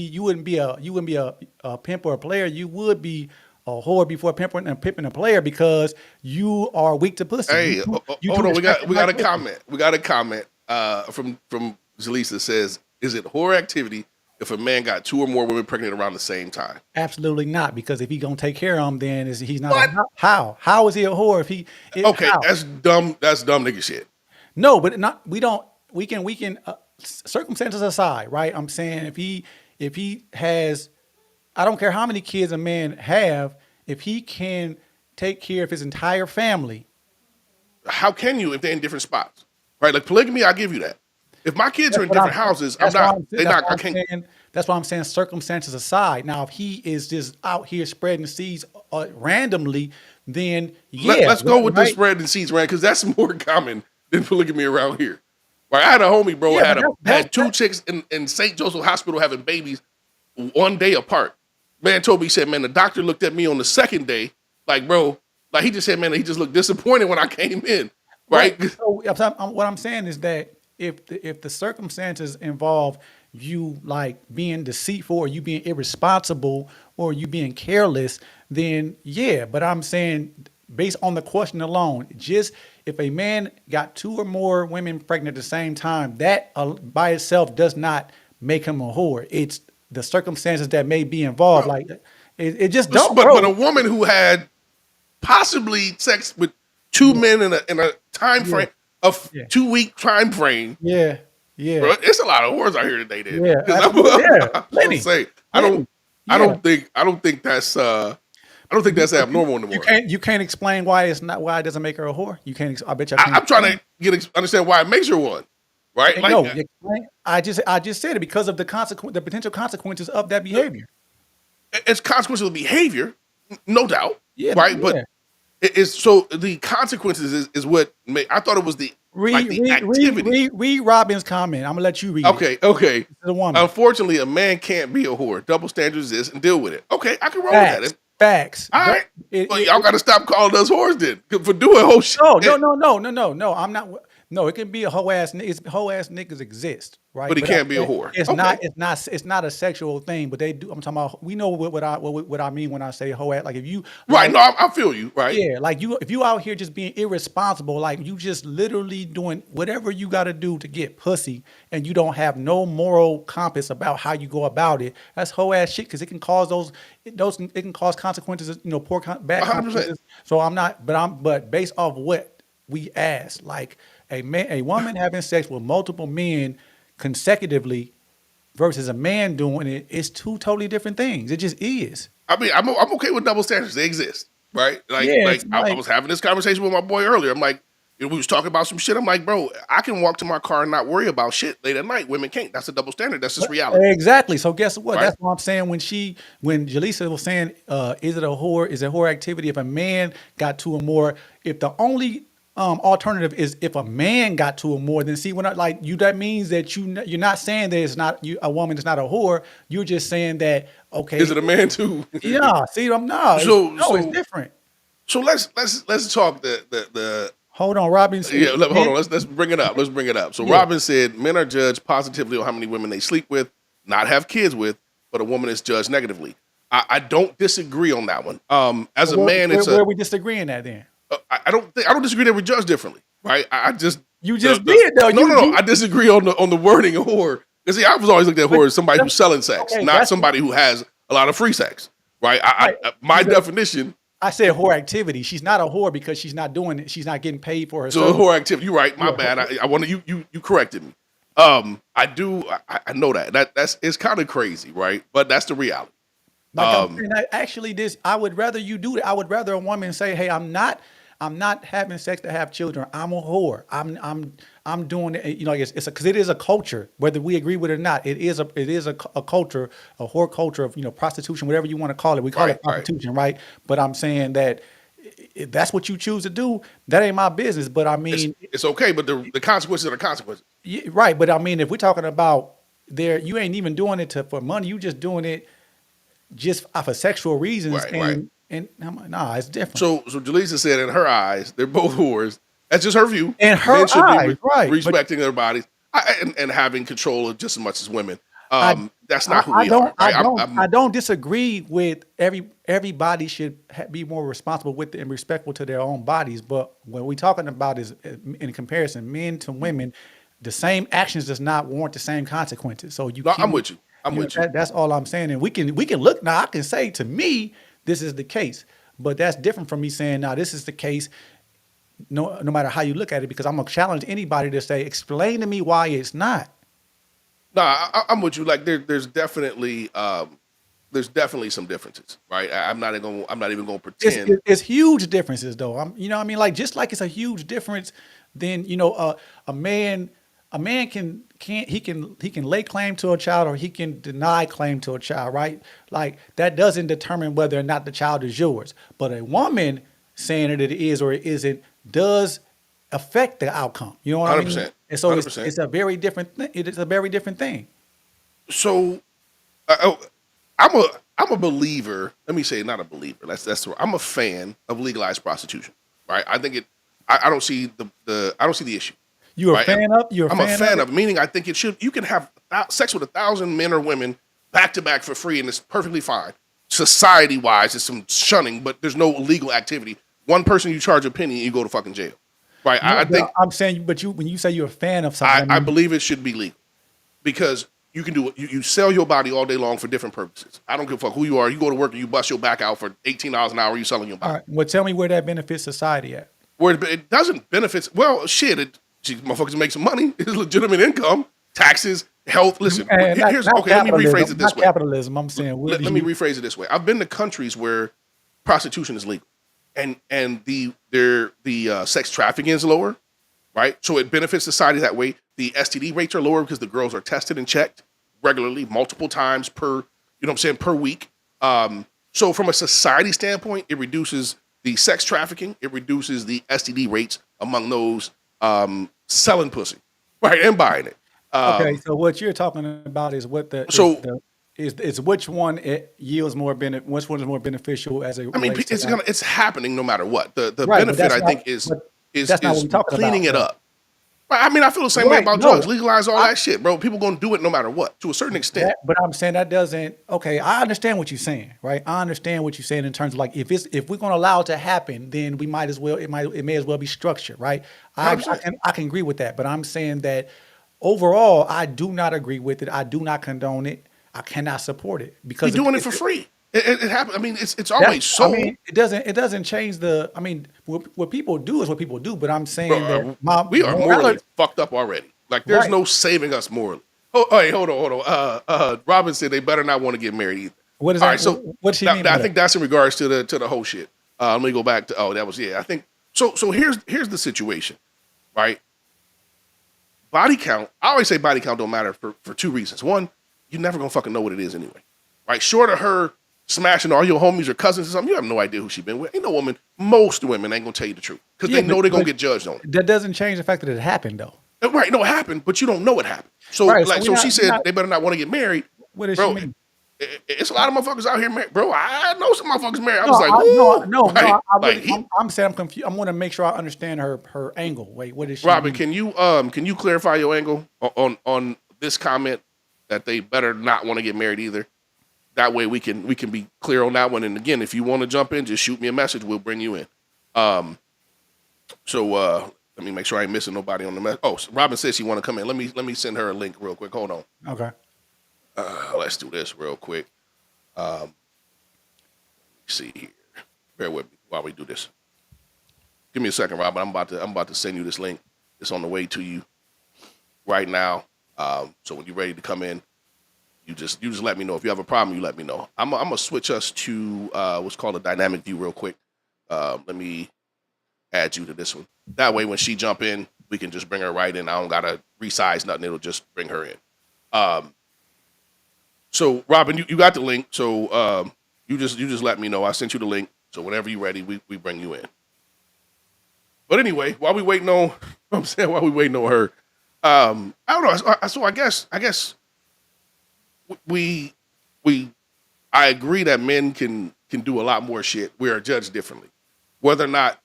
be a pimp or a player. You would be a whore before a pimp and a player because you are weak to pussy. Hey, You hold too on. We got distracted a by pussy. comment. We got a comment from Zalisa that says, "Is it whore activity if a man got two or more women pregnant around the same time?" Absolutely not, because if he gonna take care of them, then he's not. What? How is he a whore if he? Okay, how? that's dumb. That's dumb nigga shit. No, but not. We don't. We can. Circumstances aside, right? I'm saying if he has, I don't care how many kids a man have, if he can take care of his entire family. How can you if they're in different spots? Right? Like polygamy, I give you that. If my kids are in different houses, I'm not. They not. I can't. That's why I'm saying circumstances aside. Now, if he is just out here spreading seeds randomly, then yeah. Let's go with the right? spread and seeds, right? Because that's more common than polygamy around here. Right? I had a homie, bro, Yeah, but had two chicks in St. Joseph Hospital having babies one day apart. Man told me, he said, man, the doctor looked at me on the second day, like, bro, like he just said, man, he just looked disappointed when I came in. Right? So what I'm saying is that if the circumstances involve you like being deceitful or you being irresponsible or you being careless, then yeah. But I'm saying based on the question alone, just if a man got two or more women pregnant at the same time, that by itself does not make him a whore. It's the circumstances that may be involved. Like it just don't. But a woman who had possibly sex with two men in a time frame of 2 week time frame. Yeah. Bro, it's a lot of whores out here today. Then. Yeah, I'm say I don't think that's abnormal anymore. You can't explain why it doesn't make her a whore. You can't. I bet you. I'm trying to understand why it makes her one, right? Like, No, I just said it because of the potential consequences of that behavior. it's consequential behavior, no doubt, Yeah, right? yeah. But it's so the consequences is what I thought it was the activity. Read Robin's comment. I'm gonna let you read. Okay. The woman. Unfortunately, a man can't be a whore. Double standards exist and deal with it. Okay, I can roll with that. Facts. All right. Well, y'all got to stop calling us whores then for doing whole shit. No. I'm not. No, it can be a whole ass. Whole ass niggas exist, but right? he But I'm can't be a saying whore. it's not. Okay. It's not. It's not a sexual thing. But they do. I'm talking about. We know what I mean when I say whole ass. Like if you Right. like. No, I feel you. Right. Yeah, like you, if you out here just being irresponsible, like you just literally doing whatever you got to do to get pussy, and you don't have no moral compass about how you go about it. That's whole ass shit because it can cause those it can cause consequences, bad 100%. consequences. So I'm not, but based off what we asked, like a woman having sex with multiple men consecutively versus a man doing it, it's two totally different things. It just is. I mean, I'm okay with double standards. They exist, right? Yeah, Like it's I like was having this conversation with my boy earlier. I'm like, we was talking about some shit. I'm like, bro, I can walk to my car and not worry about shit late at night. Women can't. That's a double standard. That's just reality, exactly. So guess what? right? That's what I'm saying. When Jaleesa was saying, is it a whore? Is it whore activity if a man got two or more? If the only alternative is if a man got two or more, then see when I like you, that means that you're not saying that it's not a woman is not a whore. You're just saying that Is okay, it a man too? yeah. See, I'm no, so no, it's so different. so let's talk the Hold on, Robin. yeah. Hold on. Let's bring it up. Let's bring it up. So Yeah. Robin said men are judged positively on how many women they sleep with, not have kids with, but a woman is judged negatively. I don't disagree on that one. As a man, it's Where a we disagreeing at then? I don't disagree that we're judged differently, right? I just You just did though. no. I disagree on the wording of whore. Because see, I was always looked at But whore as somebody who's selling sex, okay, not that's somebody who has a lot of free sex, right? right. My But definition. I said whore activity. She's not a whore because she's not doing it. She's not getting paid for her So service. whore activity. You're right. My Yeah. bad. I want to you corrected me. I do. I know that's it's kind of crazy, right? But that's the reality. Like I'm saying, actually, this I would rather you do that. I would rather a woman say, "Hey, I'm not having sex to have children. I'm a whore. I'm doing it. You know, it's because it is a culture, whether we agree with it or not. It is a culture, a whore culture of prostitution, whatever you want to call it. We call Right. it Right. prostitution, right? But I'm saying that if that's what you choose to do, that ain't my business. But I mean, It's okay, but the consequences are the consequences. yeah, right. But I mean, if we're talking about there, you ain't even doing it for money. You just doing it just for sexual reasons, Right. Right. and I'm like, nah, it's different. So Jaleesa said in her eyes, they're both whores. That's just her view. In her Men should be eyes, right? But respecting their bodies and having control of just as much as women. I, That's not who we are, right? I don't disagree with everybody should be more responsible with and respectful to their own bodies. But what we're talking about is in comparison, men to women, the same actions does not warrant the same consequences. So you No, can't. I'm with you. I'm with you. That's all I'm saying. And we can look now. I can say to me this is the case, but that's different from me saying now this is the case. No matter how you look at it, because I'm gonna challenge anybody to say, explain to me why it's not. No, I'm with you. Like there's definitely some differences, right? I'm not even gonna pretend. It's huge differences though. I mean, like just like it's a huge difference. Then a man he can lay claim to a child or he can deny claim to a child, right? Like that doesn't determine whether or not the child is yours. But a woman saying that it is or it isn't does affect the outcome. You know what I mean? 100%. And so 100%. it's a very different thing. It is a very different thing. So uh, I'm a believer. Let me say not a believer. I'm a fan of legalized prostitution, right? I think it. I don't see I don't see the issue. You're a Right. fan of? You're a I'm a fan of? of, meaning I think it should. You can have sex with 1,000 men or women back to back for free, and it's perfectly fine. Society wise, it's some shunning, but there's no illegal activity. One person you charge a penny, and you go to fucking jail, right? No, I but think I'm saying, but when you say you're a fan of something, I believe it should be legal because you can do it. You sell your body all day long for different purposes. I don't give a fuck who you are. You go to work and you bust your back out for $18 an hour. You selling your body. all right. Well, tell me where that benefits society at. Where it doesn't benefit. Well, shit. Motherfuckers make some money. It's legitimate income, taxes, health. Listen, And here's okay. Let me rephrase it this not way. capitalism. I'm saying, Let me rephrase it this way. I've been to countries where prostitution is legal, and the sex trafficking is lower, right? So it benefits society that way. The STD rates are lower because the girls are tested and checked regularly, multiple times per week. So from a society standpoint, it reduces the sex trafficking. It reduces the STD rates among those selling pussy, right, and buying it. Okay, so what you're talking about is what is which one it yields more which one is more beneficial as a I mean, it's happening no matter what. The right, but benefit that's I not, think is but that's not what we're talking cleaning about, it up. I mean, I feel the same way Right. about drugs. No. Legalize all I, that shit, bro. People gonna do it no matter what, to a certain extent. but I'm saying that doesn't. Okay, I understand what you're saying, right? I understand what you're saying in terms of like if we're gonna allow it to happen, then we might as well it may as well be structured, right? I 100%. I can agree with that, but I'm saying that overall, I do not agree with it. I do not condone it. I cannot support it We because doing it for free. It happens. I mean, it's that's always I sold. mean it doesn't change the. I mean what people do is what people do, but I'm Bro, saying that my we are morally morality, fucked up already. Like, there's right? no saving us morally. Oh, hey, hold on. Robin said they better not want to get married either. What is All that? right, so What does she mean by I that? think that's in regards to the whole shit. Let me go back to that was yeah. I think so. So here's the situation, right? Body count. I always say body count don't matter for two reasons. One, you're never gonna fucking know what it is anyway, right? Short of her smashing all your homies or cousins or something, you have no idea who she been with. Ain't no woman. Most women ain't gonna tell you the truth because Yeah, they know they're gonna get judged on it. that doesn't change the fact that it happened though. Right? No, it happened, but you don't know it happened. So Right. So like, so she we said not. they better not want to get married, What does she bro. mean? It's a lot of motherfuckers out here, married. Bro. I know some motherfuckers married. I No, was like, woo, no. right? I Like really, I'm saying I'm confused. I want to make sure I understand her angle. Wait, what does she Robin, mean? can you clarify your angle on this comment that they better not want to get married either? That way we can be clear on that one. And again, if you want to jump in, just shoot me a message. We'll bring you in. Um, so let me make sure I ain't missing nobody on the mess. Oh, so Robin says she want to come in. Let me send her a link real quick. Hold on. Okay. Let's do this real quick. Um, see here. Bear with me while we do this. Give me a second, Robin. I'm about to send you this link. It's on the way to you right now. So when you're ready to come in, you just let me know. If you have a problem, you let me know. I'm gonna switch us to what's called a dynamic view real quick. Let me add you to this one. That way, when she jump in, we can just bring her right in. I don't gotta resize nothing. It'll just bring her in. Um, so Robin, you got the link. So you just let me know. I sent you the link. So whenever you're ready, we bring you in. But anyway, while we waiting on, I'm saying while we waiting on her, I don't know. So I guess we we I agree that men can do a lot more shit. We are judged differently. Whether or not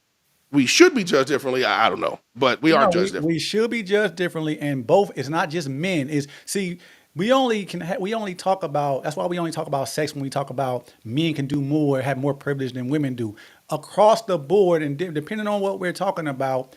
we should be judged differently, I don't know. But we are No, judged differently. we should be judged differently, and both. It's not just men. Is see, we only talk about. That's why we only talk about sex when we talk about men can do more, have more privilege than women do across the board, and depending on what we're talking about,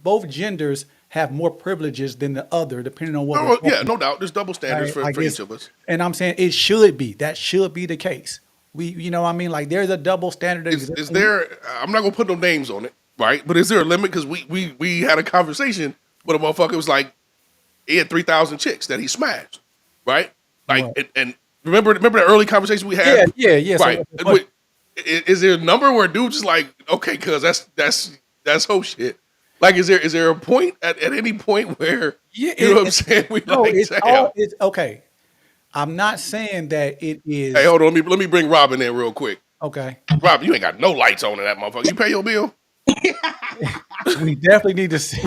both genders have more privileges than the other, depending on what we're Oh talking yeah, about. no doubt. There's double standards Right? Like for it's, each of us. and I'm saying it should be. That should be the case. You know what I mean? Like there's a double standard that Is exists. there? I'm not gonna put no names on it, right? But is there a limit? Because we had a conversation with a motherfucker. It was like he had 3,000 chicks that he smashed, right? Like Right. and remember the early conversation we Yeah, had, yeah, yeah. So right? what's the question? Is there a number where dude's just like, okay, cuz that's whole shit. Like, is there a point at any point where Yeah, you know what I'm saying? We no, like, damn. it's okay. I'm not saying that it Hey, is hold on. Let me bring Robin in real quick. okay. Robin, you ain't got no lights on in that motherfucker. You pay your bill? We definitely need to see.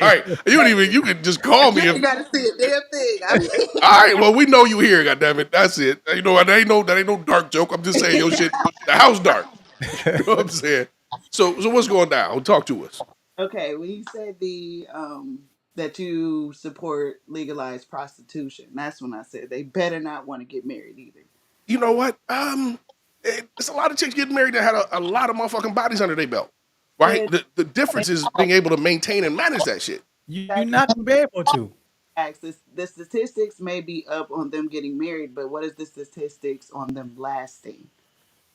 All right. You can just call me You if ain't gotta see a damn thing. I all right, well, we know you here, goddammit. That's it. You know, that ain't no dark joke. I'm just saying your shit. The house dark. You know what I'm saying? So what's going down? Talk to us. okay, when you said the that you support legalized prostitution, that's when I said they better not want to get married either. You know what? It's a lot of chicks getting married that had a lot of motherfucking bodies under their belt. Right? And The difference is being able to maintain and manage that shit. You're not gonna be able to. the statistics may be up on them getting married, but what is the statistics on them lasting?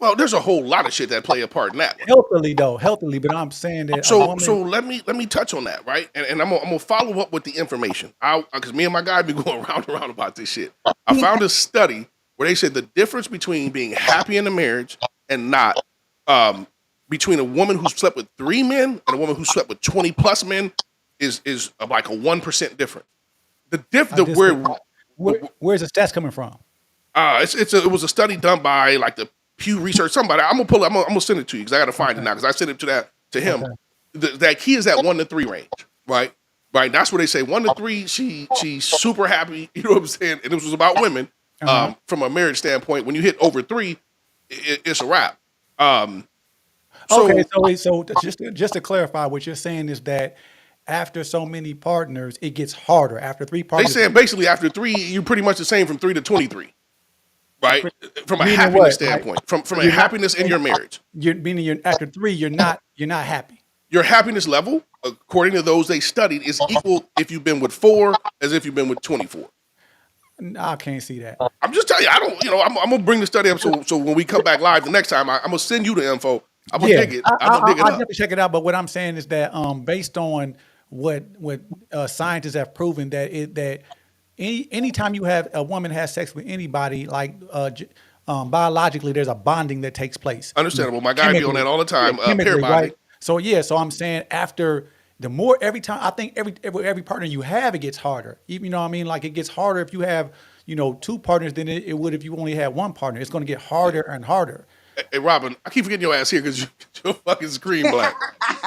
Well, there's a whole lot of shit that play a part in that one. Healthily though, healthily, but I'm saying that a So woman let me touch on that, right? And I'm gonna follow up with the information. Because me and my guy be going round and round about this shit. I found a study where they said the difference between being happy in a marriage and not, between a woman who slept with 3 men and a woman who slept with 20 plus men is like a 1% difference. I The disagree. where Where's the stats coming from? it was a study done by like the Pew Research. Somebody, I'm gonna pull it. I'm gonna send it to you because I gotta find it Okay. now because I sent it to him. Okay. That key is at 1 to 3 range, right? Right. That's where they say 1 to 3. She's super happy. You know what I'm saying? And this was about women. Uh-huh. From a marriage standpoint, when you hit over 3, it's a wrap. Um, so Okay, so just to clarify, what you're saying is that after so many partners, it gets harder. After three They partners, saying basically after three, you're pretty much the same from 3 to 23, right? From a meaning happiness what? Like standpoint, from a you're not, happiness in your marriage, you're meaning you're after three, you're not happy. your happiness level, according to those they studied, is equal if you've been with four as if you've been with 24. I can't see that. I'm just telling you, I don't, I'm gonna bring the study up so when we come back live the next time, I'm gonna send you the info. I'm gonna Yeah, dig it. I'm gonna dig it I'll up. definitely check it out. But what I'm saying is that based on what scientists have proven that anytime you have a woman has sex with anybody, like biologically, there's a bonding that takes place. Understandable. My guy be on Chemically, that all the yeah, time. Pair chemically, bonding. right? So yeah, so I'm saying after the more every time I think every partner you have, it gets harder. Even, you know what I mean? Like it gets harder if you have two partners than it would if you only had one partner. It's going to get Yeah. harder and harder. Hey, Robin, I keep forgetting your ass here because your fucking screen black.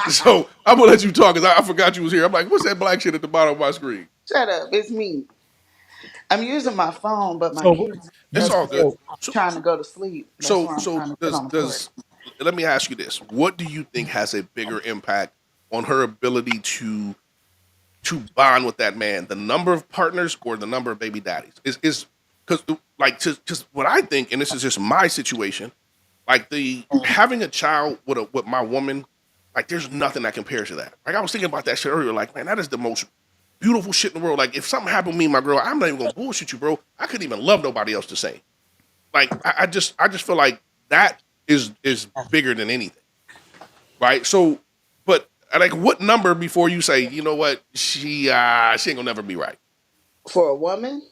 So I'm gonna let you talk because I forgot you was here. I'm like, what's that black shit at the bottom of my screen? Shut up, it's me. I'm using my phone, but my So kids It's you all good. so So trying to go to sleep. That's so why I'm so trying to sit does on the porch. does let me ask you this: what do you think has a bigger impact on her ability to bond with that man? The number of partners or the number of baby daddies? Is because like just what I think, and this is just my situation. Like the having a child with my woman, like there's nothing that compares to that. Like I was thinking about that shit earlier. Like man, that is the most beautiful shit in the world. Like if something happened to me and my girl, I'm not even gonna bullshit you, bro. I couldn't even love nobody else the same. Like I just feel like that is bigger than anything, right? So, but like what number before you say, you know what, she ain't gonna never be right For a woman?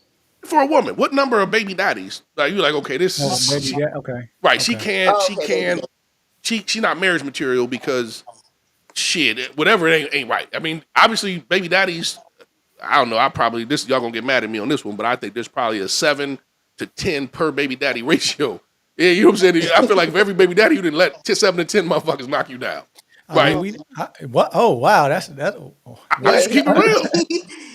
for a woman? What number of baby daddies? Like you like okay, oh, this baby, she, yeah, okay, right? She okay. can Oh, she okay, baby. can she not marriage material because shit whatever it ain't right. I mean obviously baby daddies. I don't know. I probably this y'all gonna get mad at me on this one, but I think there's probably a 7 to 10 per baby daddy ratio. Yeah, you know what I'm saying. I feel like if every baby daddy you didn't let 7 to 10 motherfuckers knock you down, I mean, right? Oh, what? Oh, wow, that's I'm what? just keeping it real.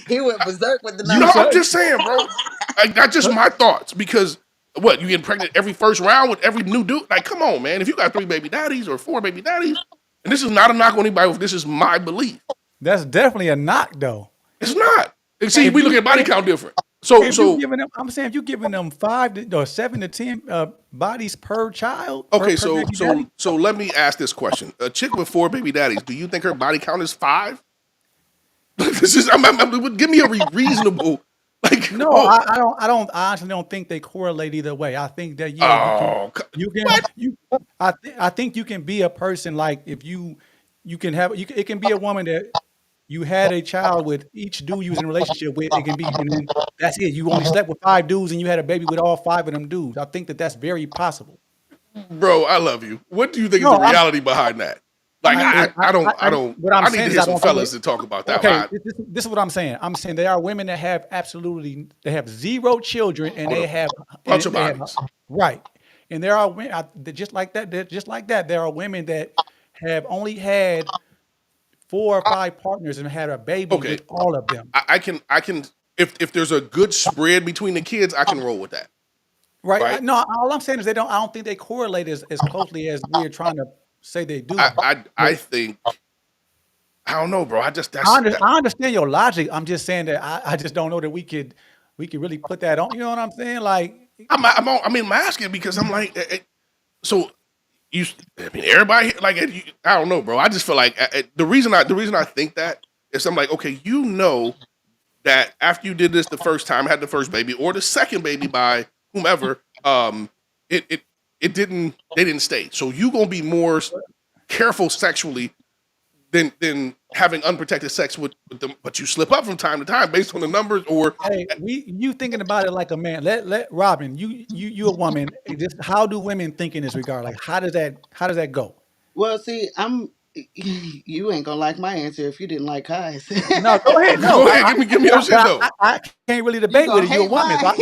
he went berserk with the You No, numbers. I'm said just saying, bro. Like that's just my thoughts because what you getting pregnant every first round with every new dude? Like, come on, man. If you got 3 baby daddies or 4 baby daddies, and this is not a knock on anybody, this is my belief. that's definitely a knock, though. It's not. And see, If we look you at body if, count different. So if you so giving them, I'm saying if you giving them or 7 to 10 bodies per child okay, per so baby so daddy. so let me ask this question: a chick with 4 baby daddies, do you think her body count is 5? This is give me a reasonable like. No, Oh, I honestly don't think they correlate either way. I think that yeah, oh, what, I think you can be a person like if you can have it can be a woman that you had a child with each dude you was in a relationship with. It can be and then that's it. You only slept with 5 dudes and you had a baby with all 5 of them dudes. I think that that's very possible. bro? I love you. What do you think is the No, reality behind that? Like, I don't. what I'm I need saying to is hear I some don't think fellas it, to talk about that. okay, I, this is what I'm saying. I'm saying there are women that have absolutely they have zero children and with they a have bunch of they have bodies. right, and there are women just like that. Just like that, there are women that have only had 4 or 5 partners and had a baby Okay, with all of them. I can. If there's a good spread between the kids, I can roll with that. Right? Right. No, all I'm saying is they don't. I don't think they correlate as closely as we're trying to say they I do. I But I think I don't know, bro. I just that's that. I understand your logic. I'm just saying that I just don't know that we could really put that on. You know what I'm saying? Like, I mean, I'm asking because I'm like, so you. I mean, everybody like I don't know, bro. I just feel like the reason I think that is I'm like, okay, that after you did this the first time, had the first baby or the second baby by whomever, it it it didn't they didn't stay. So you gonna be more careful sexually than having unprotected sex with them, but you slip up from time to time based on the numbers or hey, you thinking about it like a man. Let Robin, you a woman. Just how do women think in this regard? Like how does that go? Well, see, I'm. You ain't gonna like my answer if you didn't like Kai's. No, go ahead. No, go ahead, give me your shit though. I can't really You debate with gonna it. You're a hate woman. mine.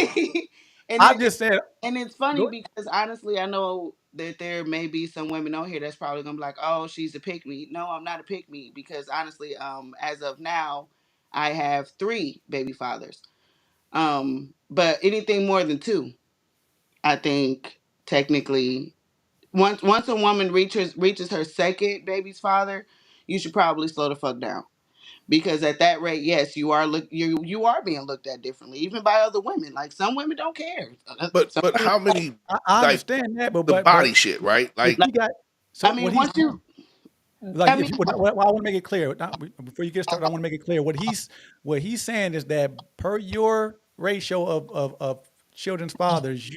and I it, just said, and it's funny go, because honestly, I know that there may be some women on here that's probably gonna be like, "Oh, she's a pick me." No, I'm not a pick me because honestly, as of now, I have 3 baby fathers. But anything more than 2, I think technically, once a woman reaches her second baby's father, you should probably slow the fuck down because at that rate, yes, you are being looked at differently, even by other women. Like some women don't care. Some But women, how many I like understand that, but the but body but shit, right? if Like he got so I what mean, he's once you, like I if mean, you, what I want to make it clear before you get started, I want to make it clear what he's saying is that per your ratio of children's fathers,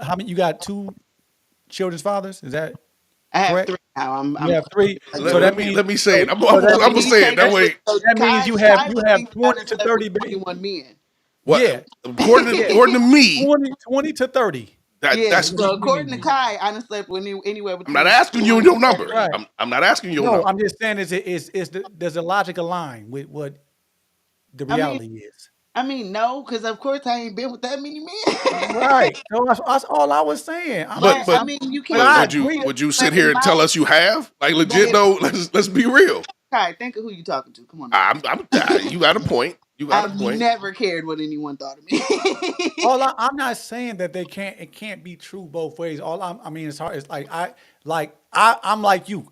how many you got two children's fathers? Is that I have correct? three now. You have three. Yeah. So that means let me say it. so, so So that I'm gonna means he's say it that taking way. so that means Kai you would have think I done 20 to slept with 30 21 men. What yeah. Yeah. according to me, 20 to 30. Yeah. that's Is what So he according to means. Kai, I done slept with anywhere I'm not between asking you 21 your and number. 38. Right. I'm not asking your No, number. I'm just saying does the logic align with what the I mean, reality is? no, because of course I ain't been with that many men. Right. So that's all I was saying. But I But mean, you But can't. I But agree. would you sit but here in and my tell us you have like but legit in though? Let's be real. Kai, think of who you talking to. Come on now. I'm you got a point. You got a I've point. never cared what anyone thought of me. I'm not saying that it can't be true both ways. I mean, it's hard. It's I'm like you.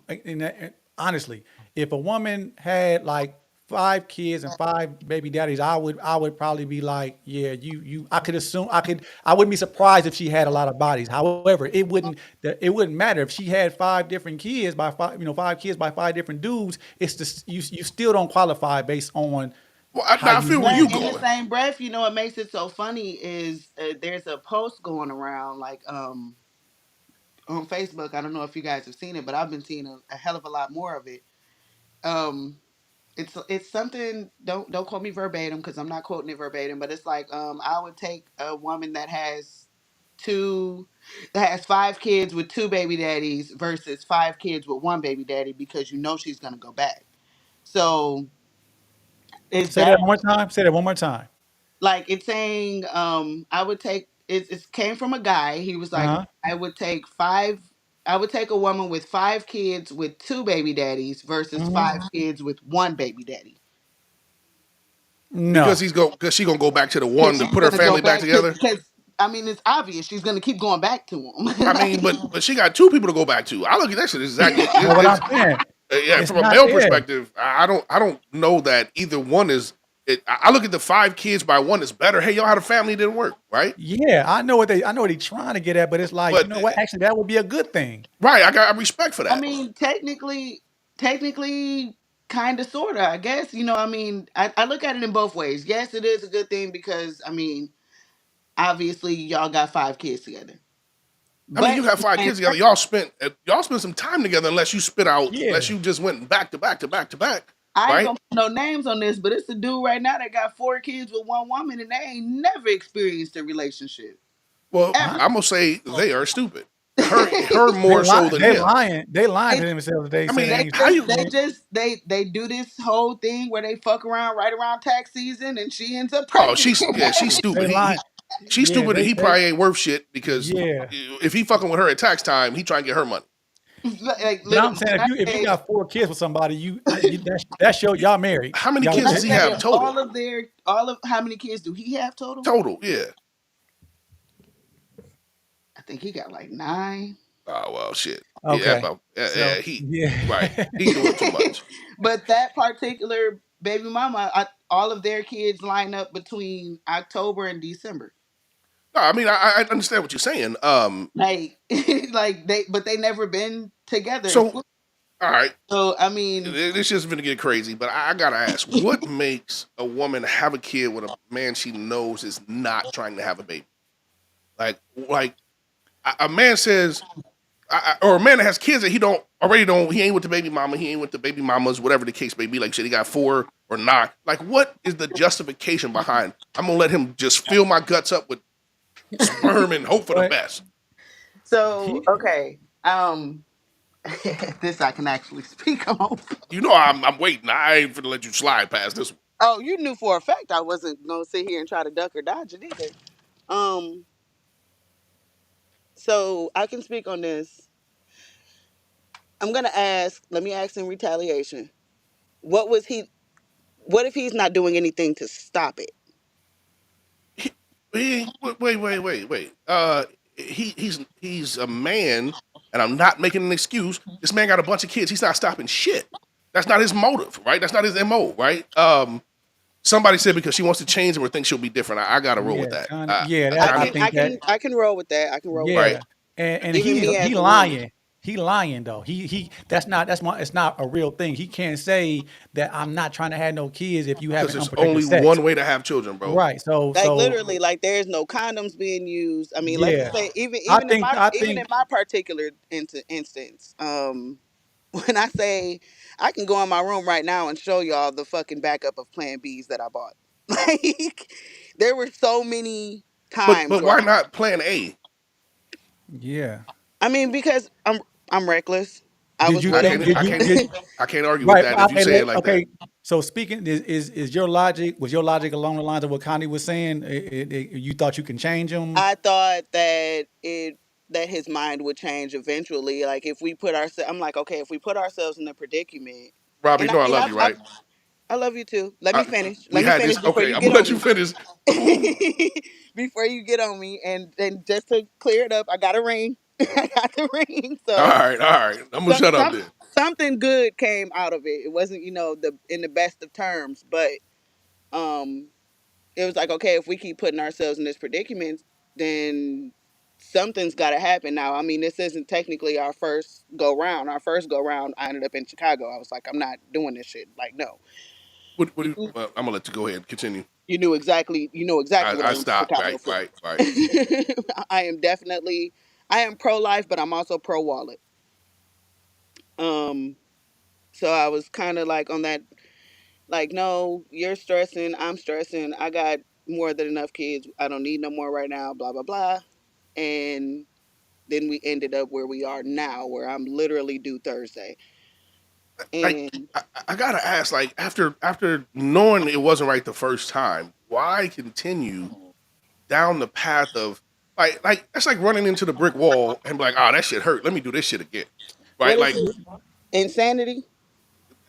Honestly, if a woman had like 5 kids and 5 baby daddies, I would probably be like, yeah, I could assume I wouldn't be surprised if she had a lot of bodies. However, it wouldn't matter if she had 5 different kids by 5 kids by 5 different dudes. It's just you still don't qualify based on Well, how now I you feel where met you But in the going. same breath, what makes it so funny is there's a post going around like on Facebook. I don't know if you guys have seen it, but I've been seeing a hell of a lot more of it. Um, it's something. Don't quote me verbatim because I'm not quoting it verbatim, but it's like I would take a woman two that has 5 kids with 2 baby daddies versus 5 kids with 1 baby daddy because she's gonna go back. So is say that that one more time. Say that one more time. like it's saying I would take it came from a guy. He was like, Uh-huh. I would take five I would take a woman with 5 kids with 2 baby daddies versus Mhm. 5 kids with 1 baby daddy. Because No. she gonna go back to the Because one to she's put her gonna go family back back together. because I mean it's obvious she's gonna keep going back to him. I mean, but she got two people to go back to. I look at that shit exactly. But what I'm saying, Yeah, it's from a not male there. perspective, I don't know that either one is. I look at the 5 kids by one is better. Hey, y'all had a family, it didn't work, right? Yeah, I know what they're trying to get at, but it's like, you But know what? Actually, that would be a good thing. right, I respect for I that. mean, technically, kind of, sort of, I guess. I mean, I look at it in both ways. Yes, it is a good thing because, I mean, obviously, y'all got 5 kids together. I mean, But you at have the five same kids together. Y'all spent some time together. Unless Yeah. you just went back to back to back to back, I ain't right? gonna put no names on this, but it's a dude right now that got 4 kids with one woman and they ain't never experienced a relationship. Well, Huh? Ever. I'm gonna say they are stupid. Her They more lie, so than they him. lying. They lying they to themselves. They I say they mean, they ain't. how just you? they just they do this whole thing where they fuck around right around tax season and she ends up Oh, pregnant. she's They stupid. lying. She's Yeah, stupid, and he they probably ain't worth shit because yeah. if he fucking with her at tax time, he trying to get her money. Like But I'm literally saying when I if you say got 4 kids with somebody, that's your y'all married. How many Y'all kids when I does he say have total? all of how many kids do he have total? Total, yeah. I think he got like 9. Oh well, shit. Yeah, okay. yeah. So He right. yeah. He doing too much. But that particular baby mama, all of their kids line up between October and December. No, I mean I understand what you're saying. Like, but they never been together. So all right, So I mean, this just gonna get crazy, but I gotta ask, what makes a woman have a kid with a man she knows is not trying to have a baby? Like a man says, or a man that has kids that he ain't with the baby mama, he ain't with the baby mamas, whatever the case may be. Like shit, he got four or not. Like, what is the justification behind? I'm gonna let him just fill my guts up with sperm and hope for the But best. so he okay, this I can actually speak on. You know, I'm waiting. I ain't gonna let you slide past this one. Oh, you knew for a fact I wasn't gonna sit here and try to duck or dodge it either. Um, so I can speak on this. I'm gonna ask. Let me ask in retaliation. What was he? What if he's not doing anything to stop it? Wait. He's a man, and I'm not making an excuse. This man got a bunch of kids. He's not stopping shit. That's not his motive, right? That's not his mo, right? Somebody said because she wants to change him or thinks she'll be different. I got to roll Yeah, with that. kind of. Yeah, I I that I kind can of I think that. can I can roll with that. I can roll with right. Yeah, that. and Even me he as a woman. lying. He lying though. He that's not it's not a real thing. He can't say that I'm not trying to have no kids if you Because having there's unprotected only sex. one way to have children, bro. Right. Like literally, like there's no condoms being used. I mean, let's Yeah. just say even in my I even in think my particular instance, when I say I can go in my room right now and show y'all the fucking backup of Plan Bs that I bought. Like there were so many times But where why not Plan A? yeah. I mean because I'm reckless. I Did was you I with think can't did I you can't did I can't argue with right? that if you say it like that. Okay. So speaking is your logic was your logic along the lines of what Connie was saying? You thought you can change him? I thought that his mind would change eventually. Like if we put ourselves, I'm like, okay, if we put ourselves in a predicament, Rob, you and know I love you, right? I love you too. Let me I, finish. we Let me had finish this. before Okay, you I'm get gonna on let you me. finish. Before you get on me, and just to clear it up, I got a ring. I got the ring. All So right, all right. I'm gonna some shut up some then. something good came out of it. It wasn't the in the best of terms, but um it was like, okay, if we keep putting ourselves in this predicament, then something's got to happen. Now, I mean, this isn't technically our first go round. Our first go round, I ended up in Chicago. I was like, I'm not doing this shit. Like, no, What you, I'm gonna let you go ahead. Continue. you know exactly what I I went to stopped. Chicago Right, for. right, right. I am definitely, I am pro life, but I'm also pro wallet. Um, so I was kind of like on that, like, no, you're stressing, I'm stressing. I got more than enough kids. I don't need no more right now. Blah blah blah. And then we ended up where we are now, where I'm literally due Thursday. Like And I gotta ask. Like after knowing it wasn't right the first time, why continue down the path of like that's like running into the brick wall and be like, oh, that shit hurt. Let me do this shit again. what Right? is Like it? Insanity?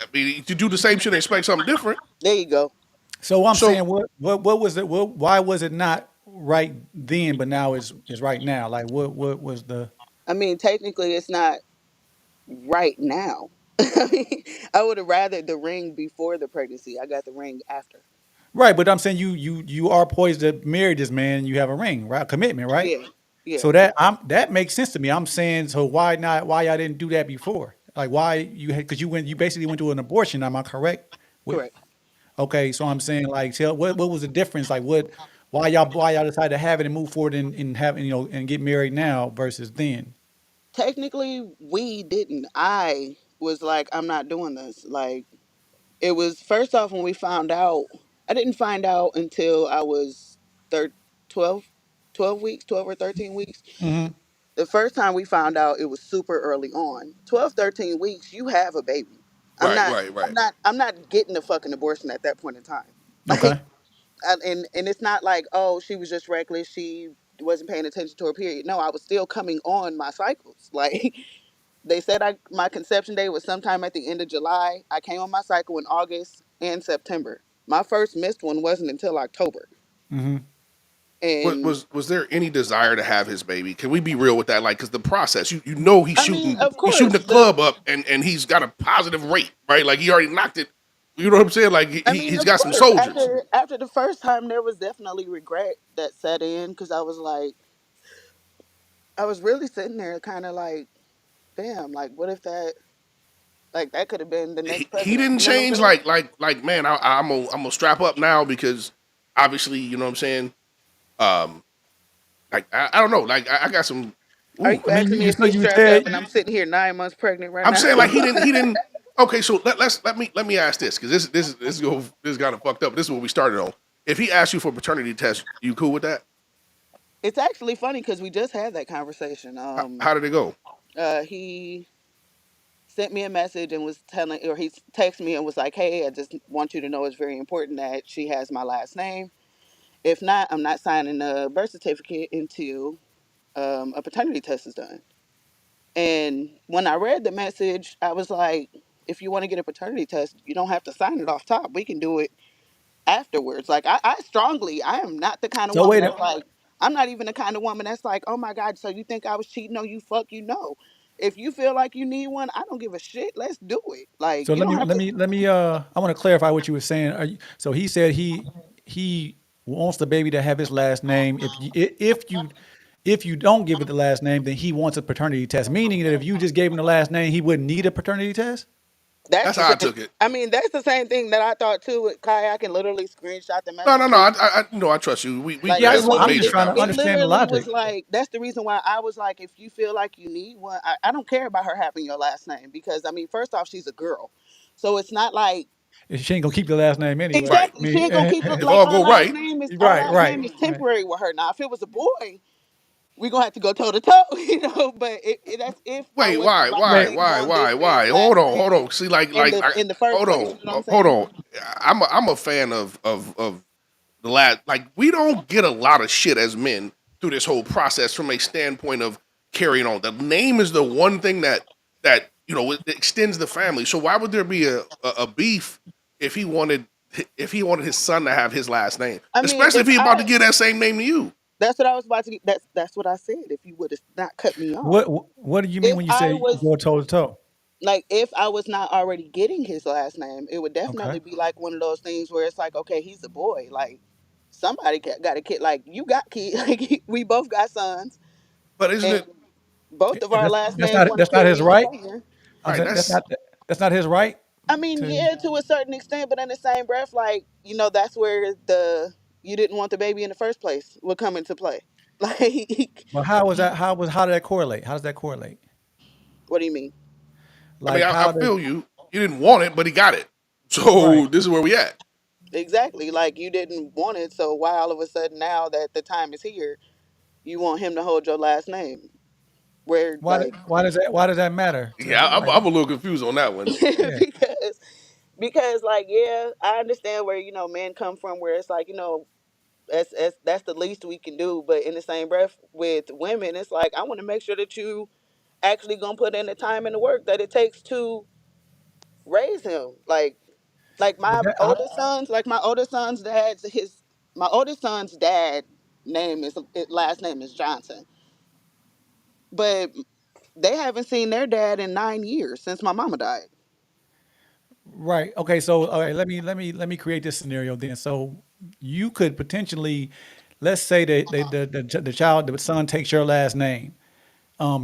I mean, you do the same shit and expect something different. There you go. So I'm So saying, what was it? Why was it not right then, but now is right now? Like, what was the I mean, technically, it's not right now. I mean, I would have rather the ring before the pregnancy. I got the ring after. right? But I'm saying you are poised to marry this man. And you have a ring, right? Commitment, right? Yeah, yeah, So that makes sense to me. I'm saying, so why not? Why y'all didn't do that before? Like, why you had? Because you basically went to an abortion. Am I correct? With correct. okay, so I'm saying, like, tell what was the difference? Like, why y'all decided to have it and move forward and have and get married now versus then? Technically, we didn't. I was like, I'm not doing this. Like, it was first off when we found out. I didn't find out until I was 12, 12 weeks, 12 or 13 weeks. Hmm. The first time we found out, it was super early on. 12, 13 weeks, you have a baby. I'm right, not right, right. I'm not getting a fucking abortion at that point in time. Like Okay. and it's not like, oh, she was just reckless, she wasn't paying attention to her period. No, I was still coming on my cycles. Like they said my conception date was sometime at the end of July. I came on my cycle in August and September. My first missed one wasn't until October. Hmm. And Was there any desire to have his baby? Can we be real with that? Like, because the process, you know, I mean, of he's shooting course, the the club up, and he's got a positive rate, right? Like he already knocked it. You know what I'm saying? Like I mean, he's of got some course. soldiers. After the first time, there was definitely regret that set in because I was like, I was really sitting there, kind of like, damn, like, what if that could have been the next He president? didn't You know what I'm change. saying? Like man, I'm gonna strap up now because obviously, you know what I'm saying. Um, like I don't know. Like I got some. Are Ooh, you I mean, asking me if so he's you strapped said up and I'm sitting here 9 months pregnant right I'm now? saying like he didn't. Okay, so let me ask this because this is kind of fucked up. This is what we started on. If he asked you for a paternity test, you cool with that? It's actually funny because we just had that conversation. How did it go? He sent me a message and was telling, or he texted me and was like, "Hey, I just want you to know it's very important that she has my last name. If not, I'm not signing a birth certificate until a paternity test is done." And when I read the message, I was like, if you want to get a paternity test, you don't have to sign it off top. We can do it afterwards. Like, I am not the kind of so. woman Wait. that's like, I'm not even the kind of woman that's like, oh my God, so you think I was cheating on you? Fuck you, no. If you feel like you need one, I don't give a shit. Let's do it. Like So you let don't me have let to. me let me I want to clarify what you were saying. So he said he wants the baby to have his last name. If you don't give it the last name, then he wants a paternity test. Meaning that if you just gave him the last name, he wouldn't need a paternity test. That's That's the how I same. took it. I mean, that's the same thing that I thought too with Kai. I can literally screenshot the No, no, no. messages. I trust you. We Like Yeah, it, had I'm debates just it, trying about to it with it you. understand the literally logic. was like that's the reason why I was like, if you feel like you need one, I don't care about her having your last name because I mean, first off, she's a girl, so it's not like She ain't gonna keep the last name anyway. Right. I exactly she mean, ain't gonna keep it. If Like all go right, our right, last right, name is right. temporary with her. Now, if it was a boy, we gonna have to go toe to toe, you know. But that's if I wait, was why, like why, Wait, planning why, on this why, man's why? last Hold name on. See, in the first hold place. on, You know what I'm hold saying? on. I'm a fan of the last. Like, we don't get a lot of shit as men through this whole process from a standpoint of carrying on. The name is the one thing that it extends the family. So why would there be a beef if he wanted his son to have his last name, I mean, especially if he about to give that same name to you? that's what I was about to. That's what I said. If you would have not cut me off, what do you mean if when you I say was go toe to toe? like, if I was not already getting his last name, it would Okay. definitely be like one of those things where it's like, okay, he's a boy. Like somebody got a kid. Like you got kid. Like we both got sons, But isn't and it both of our That's last that's names not want to that's not his carry on right. somewhere. I'm right? saying That's that's not his right I mean, to. yeah, to a certain extent, but in the same breath, like that's where the you didn't want the baby in the first place would come into play. Like, But how was that? How did that correlate? How does that correlate? what do you mean? I mean, Like I how does feel you. You didn't want it, but he got it. right? So this is where we at. Exactly. Like you didn't want it, so why all of a sudden now that the time is here, you want him to hold your last name? Where like Why does that matter? To Yeah, like I'm a little confused on that one. yeah. because like yeah, I understand where men come from, where it's like that's the least we can do, but in the same breath with women, it's like I want to make sure that you actually gonna put in the time and the work that it takes to raise him. Like But my oldest son's my oldest son's dad name is his last name is Johnson, but they haven't seen their dad in 9 years since my mama died. right. Okay. So all right. Let me create this scenario then. So you could potentially, let's say that the son takes your last name.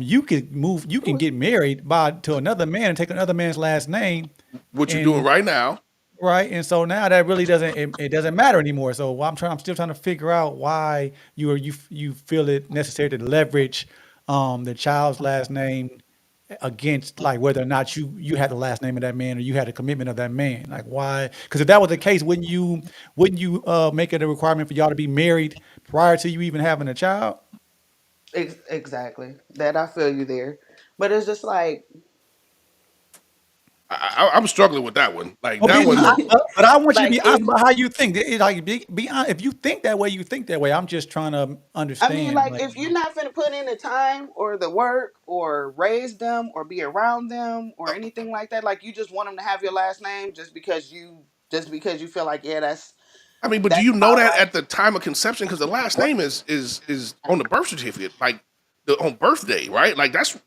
You could move. You can get married to another man and take another man's last name, What you're doing and right now, right. And so now that really it doesn't matter anymore. So I'm still trying to figure out why you feel it necessary to leverage the child's last name against like whether or not you had the last name of that man or you had a commitment of that man. Like why? Because if that was the case, wouldn't you make it a requirement for y'all to be married prior to you even having a child? Exactly. That I feel you there, but it's just like I'm struggling with that one. Like Well, that one, but I want you to like be honest if about how you think. Like, be honest. If you think that way, you think that way. I'm just trying to I mean, understand. like, Like, if you're not finna put in the time or the work or raise them or be around them or anything like that, like you just want them to have your last name just because you feel like yeah, I mean, but do that's you know my that right. at the time of conception? Because the last what? name is on the birth certificate, like on birthday, right? Like that's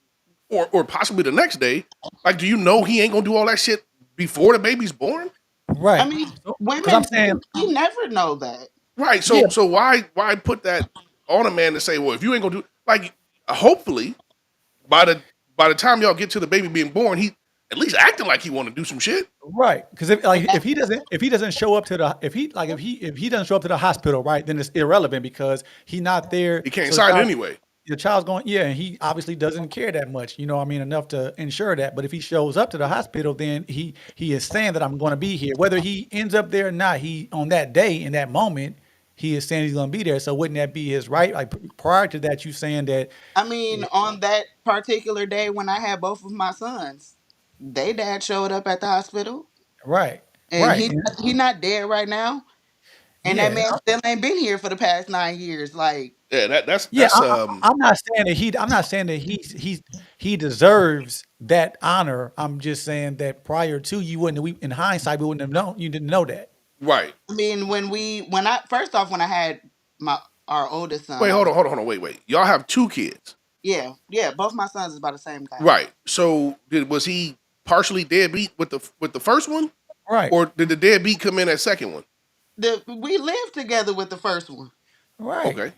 or possibly the next day. Like, do you know he ain't gonna do all that shit before the baby's born? I Right. mean, Because I'm women saying, you never know that. Right. yeah, So why put that on a man to say, well, if you ain't gonna do like hopefully by the time y'all get to the baby being born, he at least acting like he want to do some shit. right. Because if he doesn't show up to the if he doesn't show up to the hospital, right, then it's irrelevant because he's not there. He can't So sign it anyway. the child's going, yeah, and he obviously doesn't care that much, I mean, enough to ensure that. But if he shows up to the hospital, then he is saying that I'm going to be here. Whether he ends up there or not, he on that day, in that moment, he is saying he's going to be there. So wouldn't that be his right? Like prior to that, you saying that, I mean, on that particular day when I had both of my sons, they dad showed up at the hospital, right, and right, he not dead right now, and that yeah, man still ain't been here for the past 9 years. Like, Yeah, yeah. that's I'm not saying that he deserves that honor. I'm just saying that prior to you wouldn't we in hindsight we wouldn't have known. You didn't know that. right. I mean, when I first off when I had my our oldest son, Wait, I was hold on, wait. Y'all have two kids. Yeah, yeah. Both my sons is by the same guy. Right. So was he partially deadbeat with the first one, Right. or did the deadbeat come in at second one? We lived together with the first one. Right. Okay.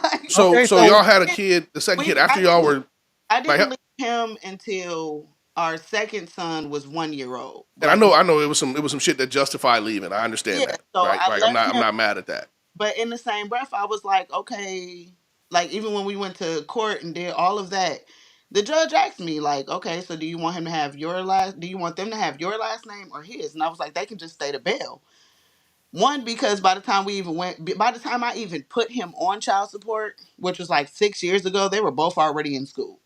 Like, So Okay. so So y'all had a kid, the second kid after I y'all didn't were I like, didn't leave him until our second son was 1 year old. and I But know I know it was some shit that justified leaving. I understand yeah, that. so Right. I Like I'm left not I'm him. not mad at that. But in the same breath, I was like, okay, like even when we went to court and did all of that, the judge asked me, like, okay, so do you want him to have your last? Do you want them to have your last name or his? And I was like, they can just stay the bail. One, because by the time I even put him on child support, which was like 6 years ago, they were both already in school.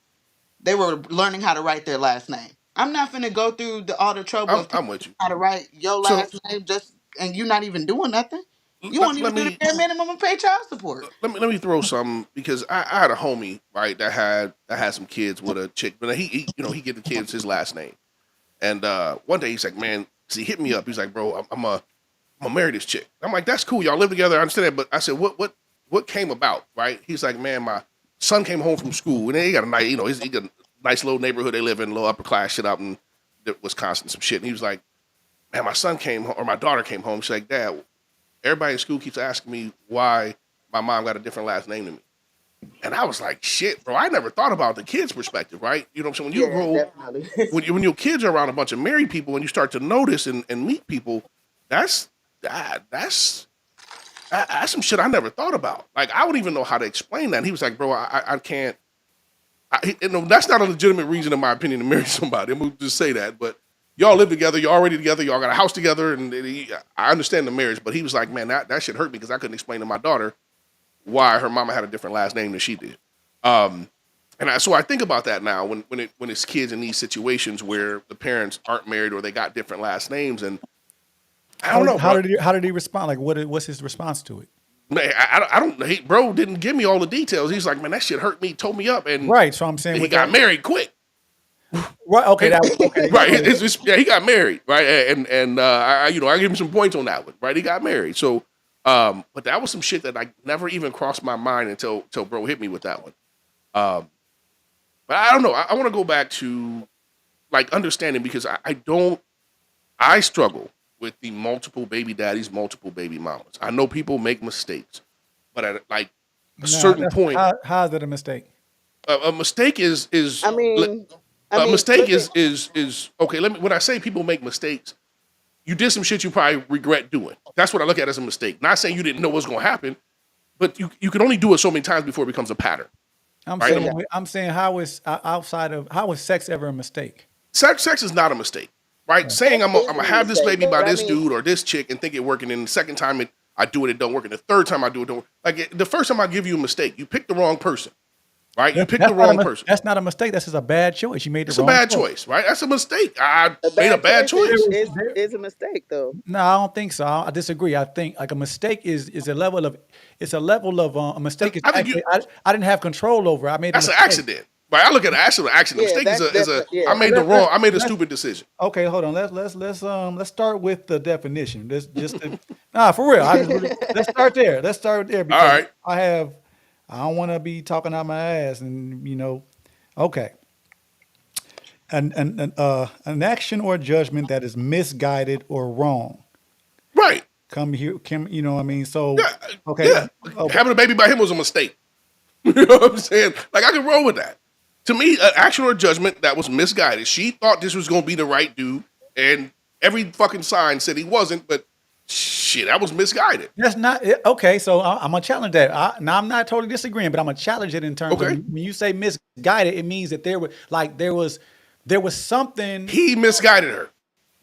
They were learning how to write their last name. I'm not finna go through all the trouble I'm of teaching I'm with you. you how to write your So last name just and you not even doing nothing. You let, won't even let do the me bare minimum and pay child support. let me throw some because I had a homie right that had some kids with a chick, but he get the kids his last name. And one day he's like, man, 'cause he hit me up. He's like, bro, I'm gonna marry this chick. I'm like, that's cool. Y'all live together. I understand that. But I said, what came about? Right? He's like, man, my son came home from school, and he got a nice, he got a nice little neighborhood they live in, little upper class shit out in Wisconsin, some shit. And he was like, man, my son came home, or my daughter came home. She's like, Dad, everybody in school keeps asking me why my mom got a different last name than me. And I was like, shit, bro, I never thought about the kid's perspective, right? You know what I'm saying? When you Yeah, grow, definitely. when your kids are around a bunch of married people and you start to notice and meet people, that's that's that's some shit I never thought about. Like I wouldn't even know how to explain that. And he was like, bro, I can't. That's not a legitimate reason, in my opinion, to marry somebody. I'm gonna just say that. But y'all live together, you're already together, y'all got a house together, and I understand the marriage. But he was like, man, that shit hurt me because I couldn't explain to my daughter why her mama had a different last name than she did. Um, so I think about that now when it's kids in these situations where the parents aren't married or they got different last names, and I how don't did know, bro. how did he respond? Like what's his response to it? Man, I don't. Bro didn't give me all the details. He's like, man, that shit hurt me, told me up, and Right. So I'm saying he with got that. married quick. Right. Okay. And, That okay. right, So yeah, he got married, right, and I give him some points on that one, right. He got married, so but that was some shit that I never even crossed my mind until bro hit me with that one. Um, but I don't know. I want to go back to like understanding because I don't. I struggle with the multiple baby daddies, multiple baby mamas. I know people make mistakes, but at like a nah, certain that's point, how is that a mistake? a mistake I mean, I a mean, mistake look at is okay. Let me when I say people make mistakes, you did some shit you probably regret doing. That's what I look at as a mistake. Not saying you didn't know what's going to happen, but you can only do it so many times before it becomes a pattern, right? okay. I'm saying how is outside of how is sex ever a mistake? Sex is not a mistake, right? Saying Sex I'm isn't gonna a have this mistake, baby by but I this mean, dude or this chick and think it working, and the second time I do it, it don't work, and the third time I do it, don't work. Like the first time I give you a mistake, you picked the wrong person, right? You picked the wrong person. That's not a mistake. That's just a bad choice. You made the It's a wrong bad choice. choice, right? That's a mistake. I a made a bad bad choice There choice. was there, is a mistake, though. no, I don't think so. I disagree. I think like a mistake is a level of it's a level of a And mistake is I think actually I didn't have control over. I made a that's an mistake. accident, right? I look at an accident. Accident. Yeah, Mistake is that's a definitely I yeah. made the Let, wrong. I made a let's stupid decision. okay. Hold on. Let's start with the definition. Let's just nah for real. Let's start there. Let's start there All because right, I don't want to be talking out my ass and okay. An action or judgment that is misguided or wrong. right. Come here, Kim. You know what I mean? So, Yeah, okay, yeah. okay, Having a baby by him was a mistake. You know what I'm saying? Like I can roll with that. To me, an action or judgment that was misguided. She thought this was going to be the right dude, and every fucking sign said he wasn't. But shit, that was misguided. that's not it. Okay. So I'm gonna challenge that. Now I'm not totally disagreeing, but I'm gonna challenge it in terms of Okay, when you say misguided, it means that there was something. he misguided her.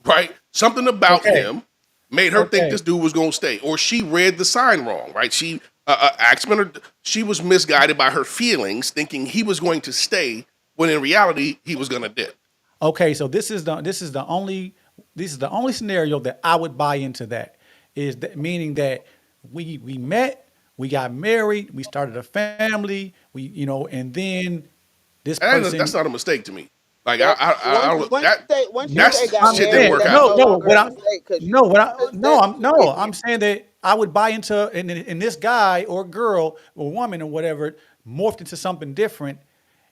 Right? Something about Okay, him made her think okay, this dude was going to stay, or she read the sign wrong. Right? She Axman, or she was misguided by her feelings, thinking he was going to stay when in reality he was going to dip. okay. So this is the only scenario that I would buy into. That is that meaning that we met, we got married, we started a family, and then this That's person. not a mistake to me. Like That once you say that's got I'm shit didn't married, work saying that's out. no, no no. longer What a I mistake because no, what I because no, that's I'm no. getting I'm married. saying that I would buy into in this guy or girl or woman or whatever morphed into something different.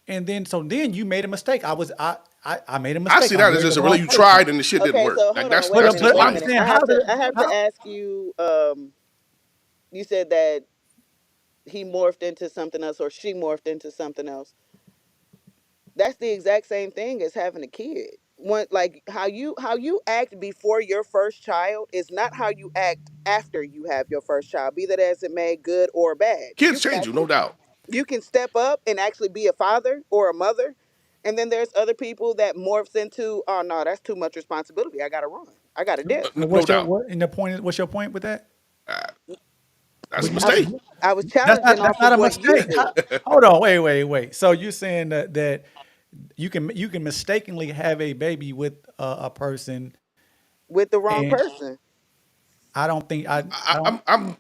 and then you made a mistake. I made a I mistake. see I that as married just the a really wrong you person. tried and the shit didn't Okay, work. so Like hold on, that's But just wait a I'm wild. minute. saying, how did I have to how ask you. You said that he morphed into something else, or she morphed into something else. That's the exact same thing as having a kid. Like how you act before your first child is not how you act after you have your first child. Be that as it may, good or bad. Kids change you, no doubt. You can step up and actually be a father or a mother, and then there's other people that morphs into, oh no, that's too much responsibility. I gotta run. I gotta dip. and No what's your doubt. what and the point is what's your point with that? Uh, that's What a you I was mistake. saying? I was That's challenging that's off not of a what you mistake. said Hold on, wait. So you're saying that you can mistakenly have a baby with a person, with the wrong and person. I don't think I don't I'm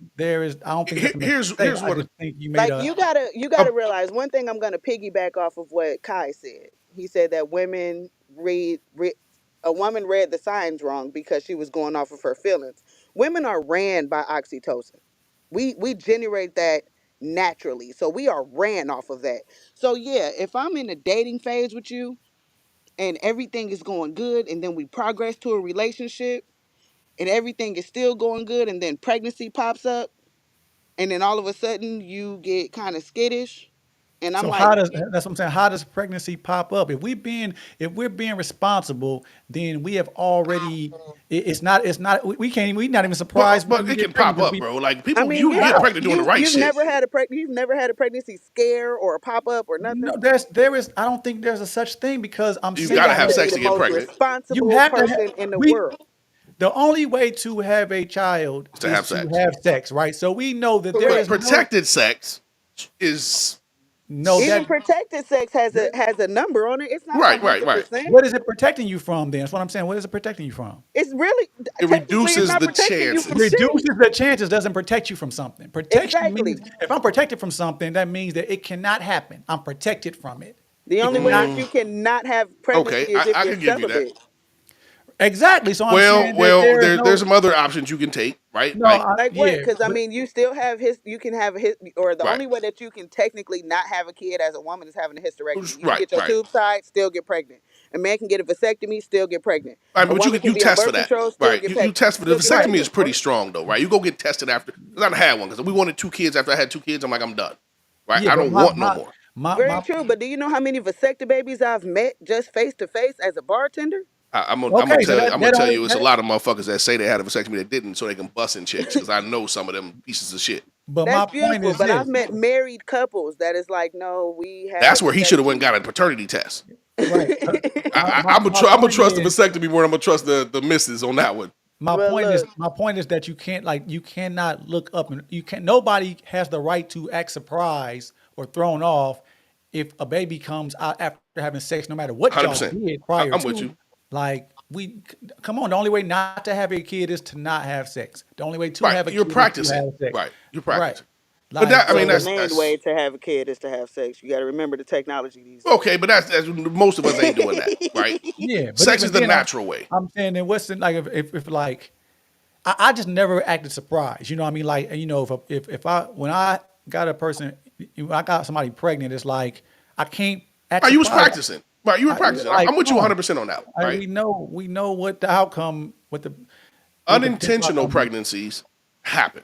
I don't think that's a mistake. here's I what just think you made Like a a, you gotta realize one thing. I'm gonna piggyback off of what Kai said. He said that women read a woman read the signs wrong because she was going off of her feelings. Women are ran by oxytocin. We generate that naturally, so we are ran off of that. So yeah, if I'm in a dating phase with you and everything is going good, and then we progress to a relationship and everything is still going good, and then pregnancy pops up, and then all of a sudden you get kind of skittish, and I'm So like, how does that's what I'm saying? How does pregnancy pop up? If we're being responsible, then we have already. It's not we can't we not even surprised when but we it get can pregnant pop because up, we bro. Like I people, mean, you get yeah, how pregnant doing the right shit. you've never had a pregnancy scare or a pop up or nothing. no there is I don't think there's a such thing because I'm You Then got you to saying have have to that be sex the to get most pregnant. you responsible have to person in the we world. the only way to have a child Is to is have to sex. have sex, right? So we know that there But Correct. is no protected sex is no Even that protected sex has a number on it. It's not right, right, right. 100%. what is it protecting you from then? That's what I'm saying. What is it protecting you from? It's really It technically it's reduces not the protecting you from chances. shit. Reduces the chances doesn't protect you from something. Protection Exactly. means if I'm protected from something, that means that it cannot happen. I'm protected from it. The It only way cannot that you cannot have pregnancy Okay, is if I you're can give you that. celibate. exactly. So I'm Well, saying that well, there is there's no some other options you can take, right? no. Like, Like what? Yeah, Because I but mean, you still have you can have or the right, only way that you can technically not have a kid as a woman is having a hysterectomy. You can right, get your right. tubes tied, still get pregnant. A man can get a vasectomy, still get pregnant. I mean, A but woman can you be on test for birth that, control, still right? get You test for the still get right. vasectomy is pregnant. pretty strong though, right? You go get tested after. Because I had one because we wanted 2 kids after I had 2 kids. I'm like, I'm done, right? Yeah, I but don't want no more. Very my true. But do you know how many vasectomy babies I've met just face to face as a bartender? okay. So I'm gonna that tell only you, it's a that, lot of motherfuckers that say they had a vasectomy that didn't, so they can bust in chicks. Because I know some of them pieces of shit. but That's my point beautiful. is But I've this, met married couples that is like, no, we had a That's where he should have went and vasectomy. got a paternity test. right? My I'm gonna point trust the is vasectomy more. I'm gonna trust the misses on that one. Well, look, my point is that you can't like you cannot look up and you can't nobody has the right to act surprised or thrown off if a baby comes out after having sex no matter what y'all 100%. did prior I'm with to you. like we come on the only way not to have a kid is to not have sex the only way to Right, have a you're kid is to practicing. have sex Right, you're right practicing. But like that, I mean, well, the so main way to have a kid is to have sex. You got to remember the technology these okay. days. But that's most of us ain't doing that, right? yeah but Sex even is the then natural way. I'm saying that what's in, like if like I just never acted surprised. You know what I mean? Like, you know, if I when I got a person, when I got somebody pregnant, it's like I can't act Right, you was surprised. practicing. Right, you were practicing. Like, I'm with come you on. 100% on that one. Like, Right, we know what the outcome, what the potential unintentional outcome is. pregnancies happen.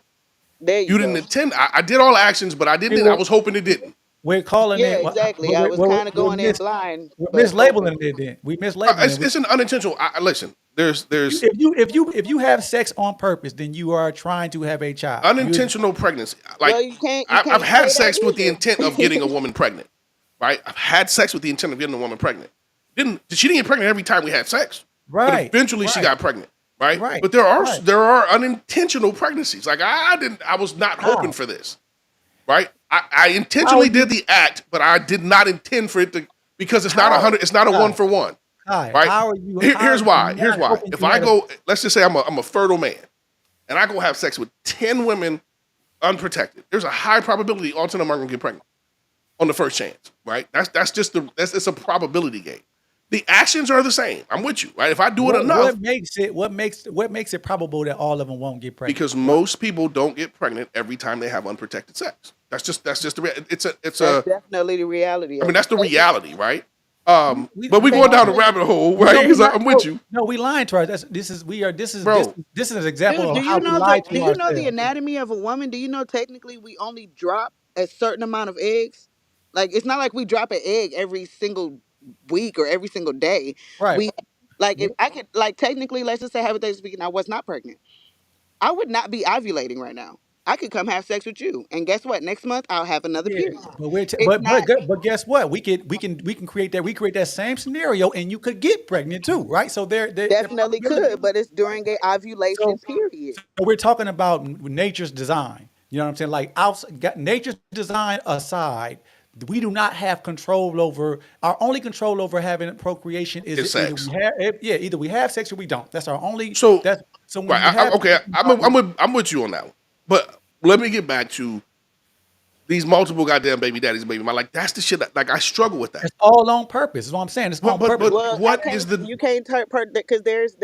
There you You didn't go. intend. I did all the actions, but I See, didn't. I was hoping it didn't. we're calling Yeah, it, exactly. I was kind of going in blind, we're but hoping. mislabeling it. Then we mislabeling it. It's an unintentional. Listen, there's If you have sex on purpose, then you are trying to have a child. You unintentional pregnancy. Like Well, you I've can't had say that sex with the intent of getting a either. woman pregnant. Right, I've had sex with the intent of getting a woman pregnant. She didn't get pregnant every time we had sex, but right, eventually she got pregnant. Right, right, but there are right. unintentional pregnancies. Like I was not hoping How? for this. Right, I How are intentionally you? did the act, but I did not intend for it to because it's not How? 100. It's not a one Kai, for one. Kai, Right. how are you? How are Here's you why. Here's not why. hoping If you I had a go, let's just say I'm a fertile man, and I go have sex with 10 women unprotected. There's a high probability all 10 of them are gonna get pregnant on the first chance. Right. That's it's a probability game. The actions are the same. I'm with you, right? If I do it enough, What makes it probable that all of them won't get pregnant? because most people don't get pregnant every time they have unprotected sex. That's just it's That's a definitely the reality I mean of it. that's the reality, right? We But we going down the Technically, rabbit hole, right? no, we Because not. I'm with No, you, no, we lying to ourselves. This is we are. This is this. bro. This is an example dude, of how we lie do to you know the ourselves. anatomy of a woman? Do you know technically we only drop a certain amount of eggs? Like it's not like we drop an egg every single week or every single day. Right. We like if I could like technically, let's just say hypothetically speaking, I was not pregnant. I would not be ovulating right now. I could come have sex with you, and guess what? Next month I'll have another Yeah, period. but we're It's not but guess what? We can create that same scenario, and you could get pregnant too, right? So there definitely probability. could, but it's during a So, ovulation period. so we're talking about nature's design. You know what I'm saying? Like nature's design aside, we do not have control over. Our only control over having procreation is It's sex. either we have sex or we don't. That's our only. So That's so when right, you have okay, sex, you don't. I'm with you on that one. But let me get back to these multiple goddamn baby daddies, baby mama. Like that's the shit that like I struggle with that. It's all on purpose. Is what I'm saying. It's on purpose. But Well, I what is can't. the You can't because there's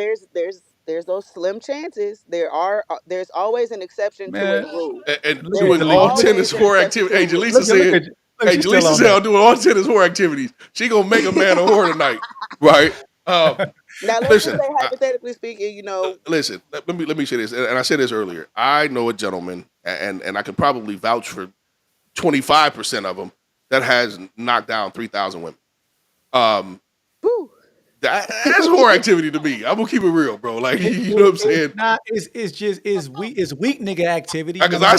those slim chances. There's always an exception to a Man, rule. and look at doing There's all Talisa. tennis always an whore exception activity? to a Hey, rule. Jaleesa Look said. at look, she's still on Hey, that. I'm doing all tennis whore activities. She gonna make a man a whore tonight, right? Uh, Now let's just listen, say hypothetically speaking, listen. Let me say this, and I said this earlier. I know a gentleman, and I could probably vouch for 25% of them that has knocked down 3,000 women. Um, whew, that's whore activity to me. I'm gonna keep it real, bro. Like you know what I'm It's saying? not. It's weak nigga activity. You know Because what I'm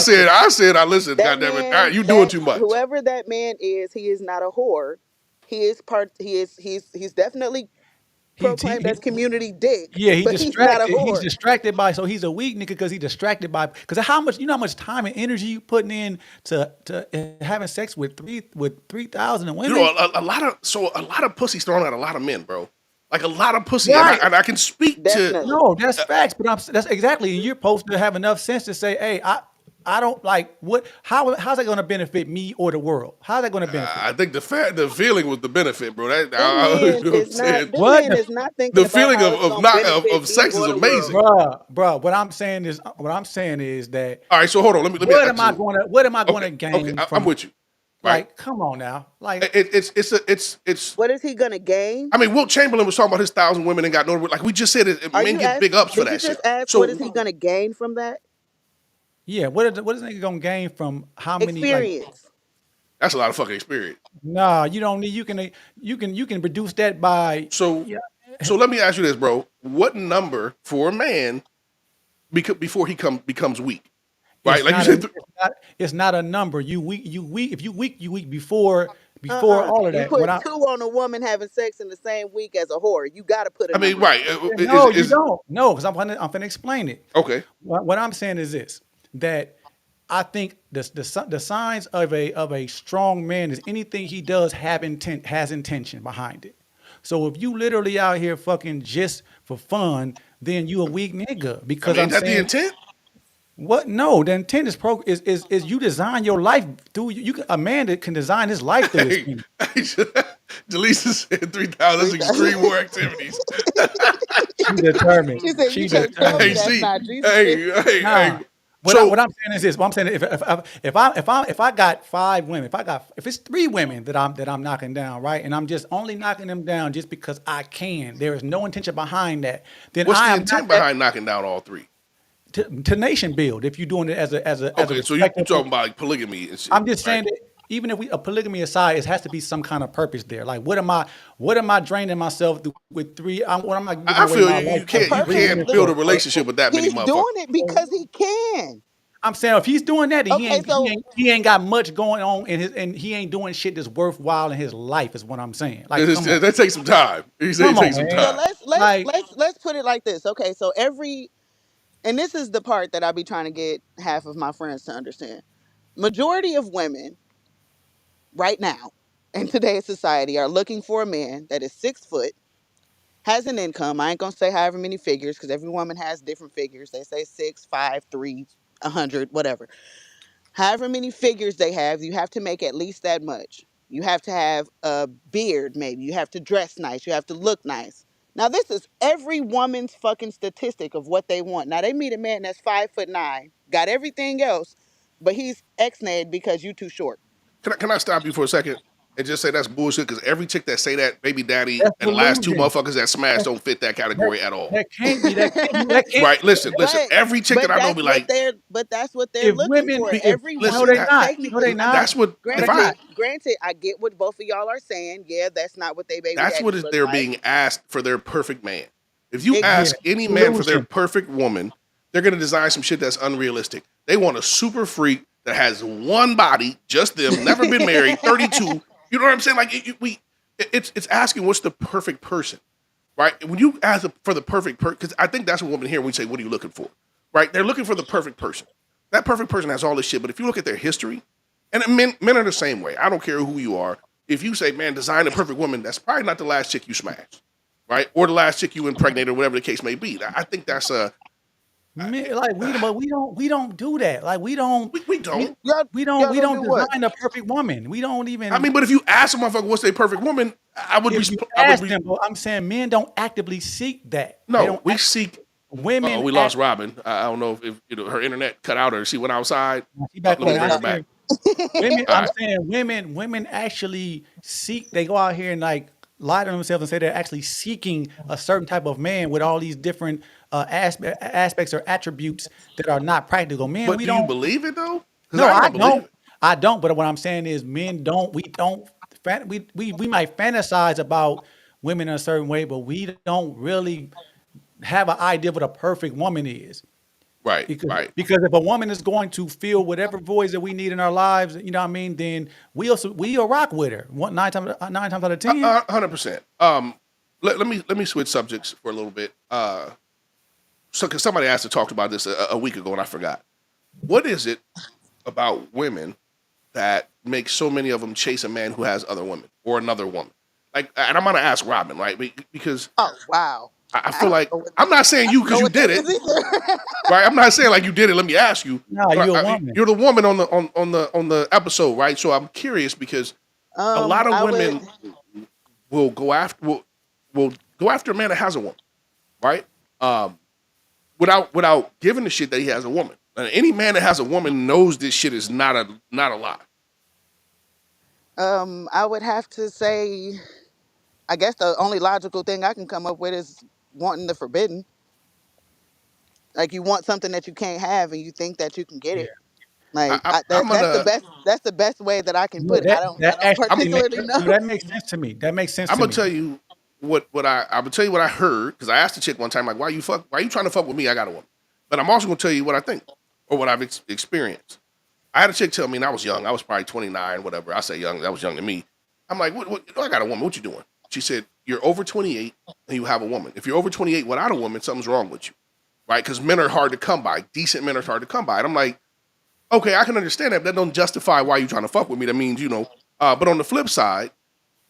saying? I listen. that Goddamn it, man, you doing that too much. whoever that man is, he is not a whore. He is part. He's definitely proclaimed He as community dick, yeah, he but he's not a distracted. He's whore. distracted by so he's a weak nigga because he's distracted by because how much how much time and energy you putting in to having sex with 3,000 You women. know, a lot of pussy's thrown at a lot of men, bro. Like a lot of pussy, and Right. I can speak to. Definitely. No, that's facts. But that's exactly. And you're supposed to have enough sense to say, hey, I don't like what how's that going to benefit me or the world? How's that going to benefit? I think the feeling was the benefit, bro. Them men You know what I'm is not. saying? Them What men the is not thinking The about feeling how it's of gonna not benefit of me sex is or the world. amazing. bruh, what I'm saying is that All right, so hold on. Let me. what am I going to Okay. gain I'm from with you. Right. like come on now. Like It's. What is he gonna gain? I mean, Wilt Chamberlain was talking about his 1,000 women and got no. Like we just said, Are men you get ask? big ups for Did you that shit. just ask what is So he gonna gain from that yeah, what is nigga going to gain from how many like experience? that's a lot of fucking experience. nah, you don't need you can reduce that by So yeah. so let me ask you this, bro. What number for a man before he becomes weak? Right? It's Like you not a said, it's not a number. You weak if you weak before all of You that. What put I two on a woman having sex in the same week as a whore. You got to put a I mean, number on right? it. no, you Is don't. No, because I'm gonna explain it. okay. What I'm saying is this: that I think the signs of a strong man is anything he does has intention behind it. So if you literally out here fucking just for fun, then you a weak nigga. I Because mean, I'm is that the saying intent? what? No, the intent is you design your life through a man that can design his life through his Hey, penis. Delisa said 3,000. That's extreme war activities. She determined. She said, "You She can't tell me Hey, determined. that's see, not Jesus." hey. Nah. What So I'm saying is this. What I'm saying if I got 5 women, if it's 3 women that I'm knocking down, right, and I'm just only knocking them down just because I can, there is no intention behind that. Then what's I the am not intent that behind knocking down all three? to nation build. If you're doing it as a Okay, so you respectable, talking about like polygamy and shit, I'm just right? saying that even if we a polygamy aside, it has to be some kind of purpose there. Like what am I draining myself through with 3? What am I giving I away feel my you. life The for You three purpose. women can't build a for? relationship with that many He's motherfuckers. doing it because he can. I'm saying if he's doing that, then he Okay, ain't he so ain't he ain't got much going on in his and he ain't doing shit that's worthwhile in his life. Is what I'm saying. Like, come on, That takes some time. He said it come on, takes some man. so time. Like, let's put it like this. Okay, so and this is the part that I be trying to get half of my friends to understand. Majority of women right now in today's society are looking for a man that is 6 foot, has an income. I ain't gonna say however many figures because every woman has different figures. They say 6, 5, 3, 100, whatever. However many figures they have, you have to make at least that much. You have to have a beard, maybe. You have to dress nice. You have to look nice. Now, this is every woman's fucking statistic of what they want. Now, they meet a man that's 5'9", got everything else, but he's ex-nayed because you too short. Can I stop you for a second and just say that's bullshit? Because every chick that say that baby daddy That's and the last two delusion. motherfuckers that smash That, don't fit that that, category at all. that can't be. That can't. Right? Listen. But Every chick that but I know be that's what like, they're If looking women for. be, if Every no, listen, they woman that not. No, they technically, not. that's what No, they if I not. granted, I get what both of y'all are saying. Yeah, that's not what they baby that's what daddies look they're like. being asked for their perfect man. If you Yeah, ask Exactly. any man for their delusion. perfect woman, they're gonna design some shit that's unrealistic. They want a super freak that has one body, just them, never been married, 32. You know what I'm saying? Like it's asking what's the perfect person, right? When you ask for the perfect person, because I think that's what women hear when we say, "What are you looking for?" Right? They're looking for the perfect person. That perfect person has all this shit, but if you look at their history, and men are the same way. I don't care who you are. If you say, "Man, design a perfect woman," that's probably not the last chick you smashed, right? Or the last chick you impregnated, or whatever the case may be. I think that's a Like but we don't do that. Like we don't. Y'all, we don't don't do what? design the perfect woman. We don't I even mean, but if you ask a motherfucker what's their perfect woman, if you I would ask be them. But I'm saying men don't actively seek that. They no. don't. We seek. Oh, Women we act. lost Robin. I don't know if her internet cut out or she went outside. She back Let me on. bring I'm her back. saying women. All I'm right. saying women actually seek. They go out here and like lie to themselves and say they're actually seeking a certain type of man with all these different aspects or attributes that are not practical. Men, But we do you don't. believe it though? Because No, I I don't believe don't. it. I don't. But what I'm saying is, men don't. We don't. We might fantasize about women in a certain way, but we don't really have an idea of what a perfect woman is. Right. Because Right. because if a woman is going to fill whatever voids that we need in our lives, you know what I mean, then we'll rock with her. Nine times out of 10. 100%. Let me switch subjects for a little bit. So because somebody asked to talk about this a week ago and I forgot. What is it about women that makes so many of them chase a man who has other women or another woman? Like, and I'm gonna ask Robin, right? Because Oh wow. I I feel don't like know what I'm not saying I you don't know because you what did that it, is either. right? I'm not saying like you did it. Let me ask you. Nah, But you a woman. you're the woman on the episode, right? So I'm curious because a lot of I would. women will go after will go after a man that has a woman, right? Um, without giving the shit that he has a woman. And any man that has a woman knows this shit is not a lie. I would have to say. I guess the only logical thing I can come up with is wanting the forbidden. Like you want something that you can't have, and you think that you can get Yeah. it. Like I'm that's the gonna best. That's the best way that I can No, put it. I that don't actually I'm makes particularly know. no, that makes sense to me. That makes sense I'm to gonna me. tell you what I would tell you what I heard because I asked the chick one time like why you trying to fuck with me? I got a woman, but I'm also gonna tell you what I think or what I've experienced. I had a chick tell me, and I was young. I was probably 29, whatever. I say young. That was young to me. I'm like, what? I got a woman. What you doing? She said, you're over 28 and you have a woman. If you're over 28 without a woman, something's wrong with you, right? Because men are hard to come by. Decent men are hard to come by. And I'm like, okay, I can understand that. But that don't justify why you trying to fuck with me. That means, you know. But on the flip side,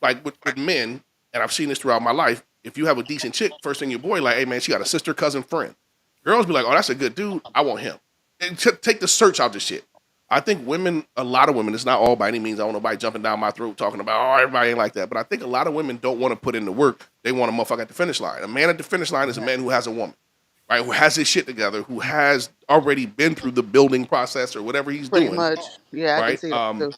like with men, and I've seen this throughout my life, if you have a decent chick, first thing your boy like, hey man, she got a sister, cousin, friend. Girls be like, oh, that's a good dude. I want him. And take the search out the shit. I think women, a lot of women, it's not all by any means. I don't know nobody jumping down my throat talking about, oh, everybody ain't like that. But I think a lot of women don't want to put in the work. They want a motherfucker at the finish line. A man at the finish line is a man who has a woman, right? Who has his shit together, who has already been through the building process or whatever he's Pretty doing, much. Yeah, I can right? see that too.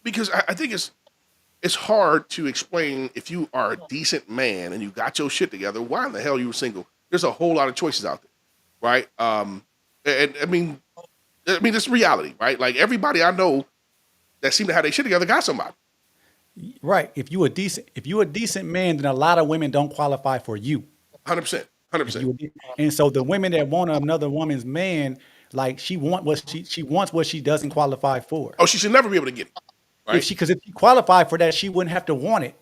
Because I think it's hard to explain if you are a decent man and you got your shit together, why in the hell you were single? There's a whole lot of choices out there, right? And I mean, it's reality, right? Like everybody I know that seem to have their shit together got somebody. Right. If you a decent man, then a lot of women don't qualify for you. 100%. 100%. If you and so the women that want another woman's man, like she wants what she doesn't qualify for. Oh, she should never be able to get it, right? If she qualified for that, she wouldn't have to want it.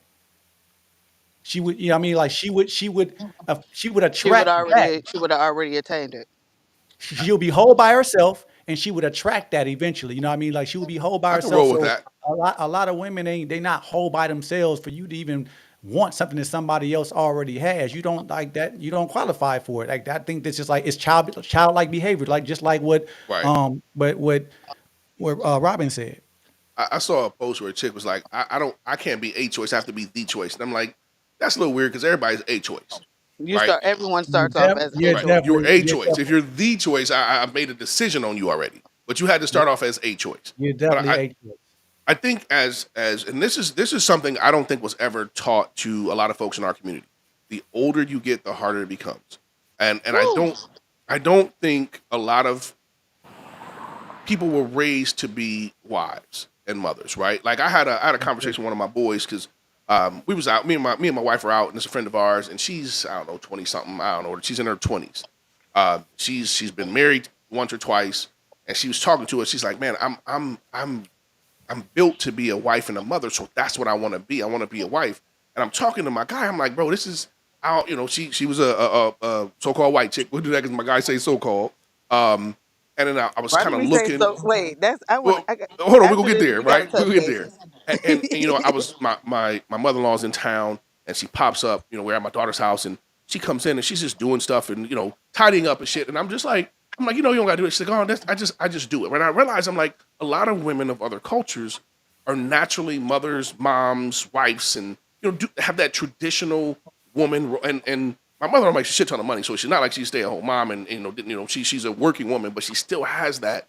She would, you know what I mean? Like she would attract that. She would have already attained it. She'll be whole by herself and she would attract that eventually. You know what I mean? Like she would be whole by I can herself. roll with So that. a lot of women they not whole by themselves for you to even want something that somebody else already has. You don't like that, you don't qualify for it. Like I think that's just like it's childlike behavior, like just like what Right. but what Robin said. I saw a post where a chick was like, I can't be a choice. I have to be the choice. And I'm like, that's a little weird because everybody's a choice, You right? start. Everyone starts off as a Right. choice. You're a choice. If you're the choice, I've made a decision on you already. But you had to start off as a choice. you're But definitely a choice. I think as and this is something I don't think was ever taught to a lot of folks in our community. The older you get, the harder it becomes. And Woo. I don't think a lot of people were raised to be wives and mothers, right? Like I had a conversation with one of my boys because we was out, me and my wife were out, and it's a friend of ours, and she's I don't know 20 something, I don't know, she's in her 20s. She's been married once or twice, and she was talking to us. She's like, man, I'm built to be a wife and a mother, so that's what I want to be. I want to be a wife. And I'm talking to my guy. I'm like, bro, this is how she was a so-called white chick. We'll do that because my guy say so-called. And then I was Why kind do of we say looking. so? Wait, that's I want Well, to. hold on, we're gonna After get this, there, we gotta right? We're touch gonna get there. bases. And I was my mother-in-law's in town, and she pops up. We're at my daughter's house, and she comes in, and she's just doing stuff and tidying up and shit. And I'm like, you don't gotta do it. She's like, oh, I just do it. When I realize, I'm like, a lot of women of other cultures are naturally mothers, moms, wives, and have that traditional woman. And my mother makes a shit ton of money, so she's not like she's a stay-at-home mom, and she's a working woman, but she still has that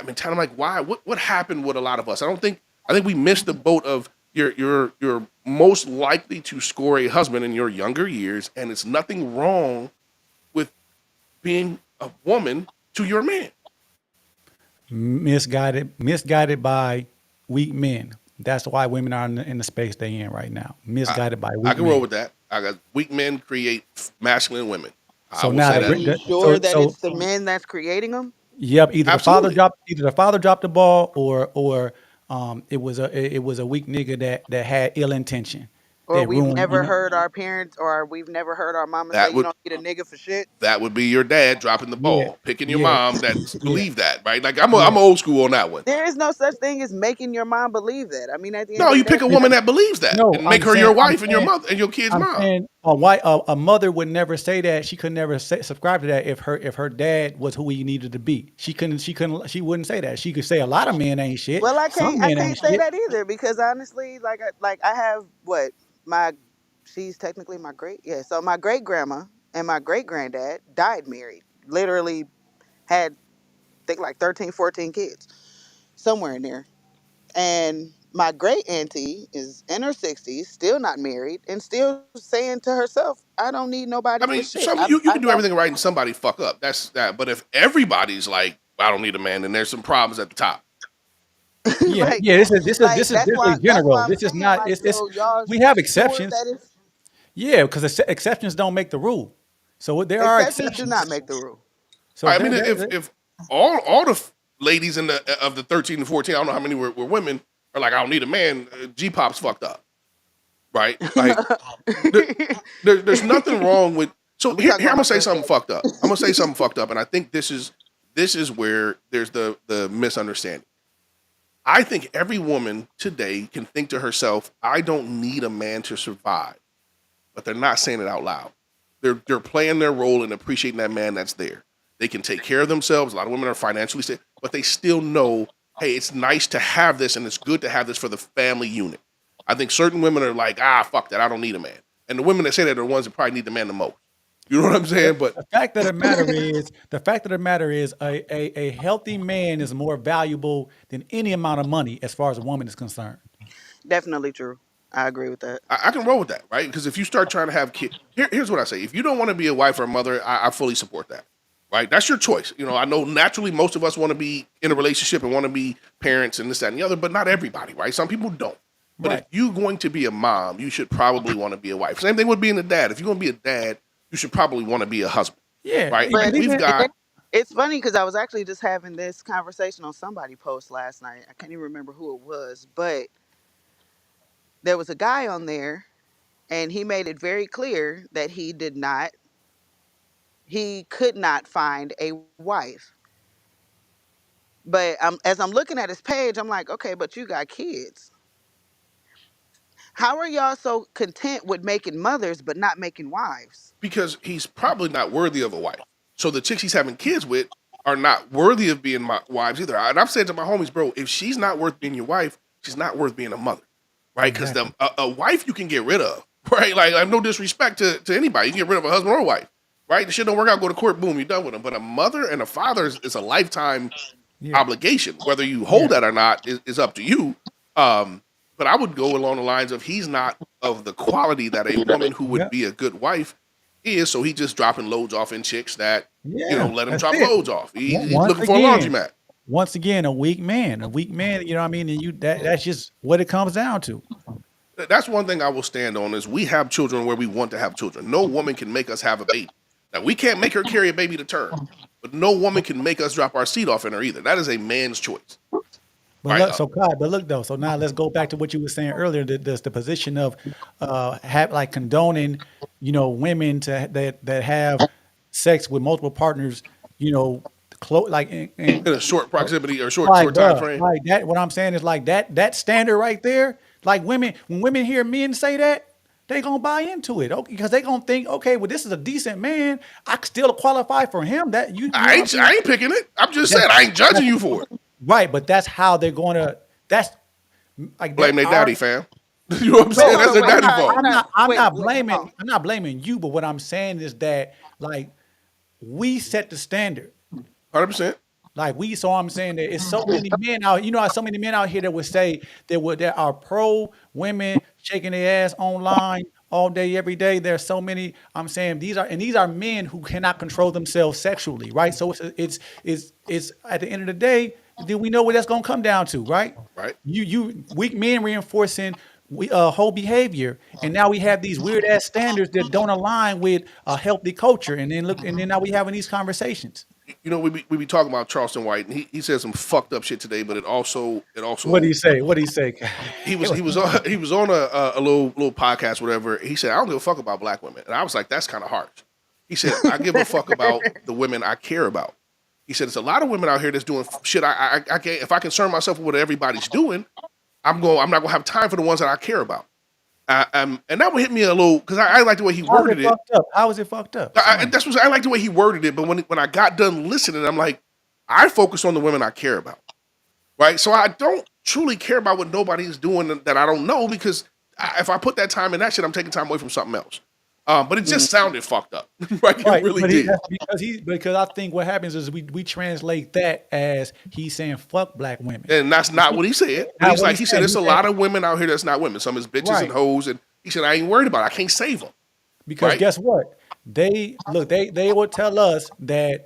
mentality. I'm like, why? What happened with a lot of us? I think we missed the boat of you're most likely to score a husband in your younger years, and it's nothing wrong with being a woman to your man. Misguided by weak men. That's why women are in the space they in right now. I, Misguided by I weak can roll men. with that. I got weak men create masculine women. I So will now say Are that. you sure so that so it's the men that's creating them? yep. Absolutely. Either the father dropped the ball, or it was a weak nigga that had ill intention Or that we've ruined. never heard our parents, or we've never heard our mama say, That "You would don't need a nigga for shit." that would be your dad dropping the Yeah, ball, picking your yeah, mom that yeah, believe that, right? Like I'm yeah. old school on that one. There is no such thing as making your mom believe that. I mean, at the end No, of the you day, pick a N- woman that believes that No, and make her your wife and your mother and your kid's I'm mom. saying a mother would never say that. She could never subscribe to that if her dad was who he needed to be. She wouldn't say that. She could say a lot of men ain't shit. well, I Some can't, I men ain't can't say shit. that either because honestly, like I have what my, she's technically my great, yeah. So my great grandma and my great granddad died married. Literally had, think like 13, 14 kids somewhere in there. And my great auntie is in her 60s, still not married, and still saying to herself, I don't need nobody I for mean, shit. some you I can do got, everything right and somebody fuck up. That's that. But if everybody's like, I don't need a man, then there's some problems at the top. Yeah, like, yeah. This is definitely that's why general. I'm This is saying, not. like, It's so y'all we have sure exceptions. that it's, Yeah, because exceptions don't make the rule. So there are exceptions do not exceptions. make the rule. So I there, mean, there, if there- if all the ladies in the of the 13 and 14, I don't know how many were women, are like, I don't need a man. G pop's fucked up, right? Like there, there's nothing wrong with. So We here, talking here I'm about gonna my say something granddaddy. fucked up. I'm gonna say something fucked up, and I think this is where there's the misunderstanding. I think every woman today can think to herself, I don't need a man to survive, but they're not saying it out loud. They're playing their role and appreciating that man that's there. They can take care of themselves. A lot of women are financially stable, but they still know, hey, it's nice to have this and it's good to have this for the family unit. I think certain women are like, fuck that, I don't need a man. And the women that say that are the ones that probably need the man the most. You know what I'm saying? But the fact of the matter is a healthy man is more valuable than any amount of money as far as a woman is concerned. Definitely true. I agree with that. I can roll with that, right? Because if you start trying to have kids, here's what I say: if you don't want to be a wife or a mother, I fully support that. Right? That's your choice. I know naturally most of us want to be in a relationship and want to be parents and this, that, and the other, but not everybody, right? Some people don't. But if Right. you're going to be a mom, you should probably want to be a wife. Same thing with being a dad. If you're going to be a dad, you should probably want to be a husband, Yeah. right? Because But We've even got it's funny because I was actually just having this conversation on somebody post last night. I can't even remember who it was, but there was a guy on there and he made it very clear that he could not find a wife. But as I'm looking at his page, I'm like, okay, but you got kids. How are y'all so content with making mothers but not making wives? because he's probably not worthy of a wife. So the chicks he's having kids with are not worthy of being my wives either. And I've said to my homies, bro, if she's not worth being your wife, she's not worth being a mother, right? Because Exactly. a wife you can get rid of, right? Like, I have no disrespect to anybody. You can get rid of a husband or a wife, right? The shit don't work out, go to court, boom, you're done with them. But a mother and a father is a lifetime Yeah. obligation. Whether you Yeah. hold that or not is up to you. But I would go along the lines of he's not of the quality that a woman who would Yeah. be a good wife is, so he just dropping loads off in chicks that Yeah. let him That's drop it. loads off. He's Once looking for a again, laundromat. a weak man, you know what I mean? And that's just what it comes down to. That's one thing I will stand on is we have children where we want to have children. No woman can make us have a baby. Now we can't make her carry a baby to term, but no woman can make us drop our seed off in her either. That is a man's choice. But Right. look, so Kai, but look though. So now let's go back to what you were saying earlier. The position of have like condoning, women that have sex with multiple partners. You know, like In a short proximity or like, short time bruh, frame. like that. What I'm saying is like that standard right there. Like when women hear men say that, they gonna buy into it, okay? Because they gonna think, okay, well, this is a decent man. I can still qualify for him. That you know what I mean? I ain't picking it. I'm just That's, saying I ain't judging that's you for it. right, but that's how they're gonna. That's like Blame that. their Our daddy, fam. You know what I'm Wait, saying? wait, That's their wait, daddy Kai, fault. Kai, I'm wait, not wait, hold blaming. on. I'm not blaming you, but what I'm saying is that like we set the standard. 100%. Like so I'm saying that it's so many men out, so many men out here that would say that are pro women shaking their ass online all day, every day. There's so many. I'm saying these are men who cannot control themselves sexually, right? So it's at the end of the day, then we know what that's gonna come down to, right? Right. You weak men reinforcing whole behavior, and now we have these weird ass standards that don't align with a healthy culture, and then now we having these conversations. We be talking about Charleston White, and he said some fucked up shit today, but it also What do you say? What do you say? he was on a little podcast, whatever. He said, I don't give a fuck about black women, and I was like, that's kind of harsh. He said, I give a fuck about the women I care about. He said, there's a lot of women out here that's doing shit. I can't, if I concern myself with what everybody's doing, I'm not gonna have time for the ones that I care about. And that would hit me a little because I like the way he How is it worded it. fucked up? How is it fucked up? Explain. That's what I like the way he worded it. But when I got done listening, I'm like, I focus on the women I care about, right? So I don't truly care about what nobody's doing that I don't know because if I put that time in that shit, I'm taking time away from something else. But it just sounded fucked up, right? It Right, really but did. because I think what happens is we translate that as he's saying fuck black women. And that's not what he said. But Now he's what like, he said, saying, there's a lot of women out here that's not women. Some is bitches and right, hoes. And he said, I ain't worried about it. I can't save them, because right? guess what? They will tell us that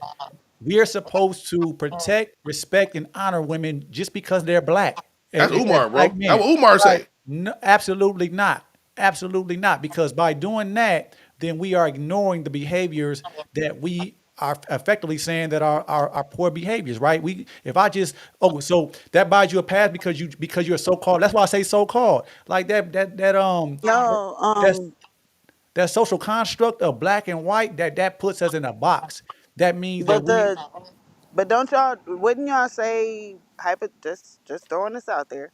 we are supposed to protect, respect, and honor women just because they're black That's as Umar, black bro. That's men. what Umar Right? say. No, absolutely not. Absolutely not. Because by doing that, then we are ignoring the behaviors that we are effectively saying that are poor behaviors, right? If I just so that buys you a pass because you're so called. That's why I say so called. Like No, that's that social construct of black and white that puts us in a box. That means that but we the but don't y'all wouldn't y'all say just throwing this out there,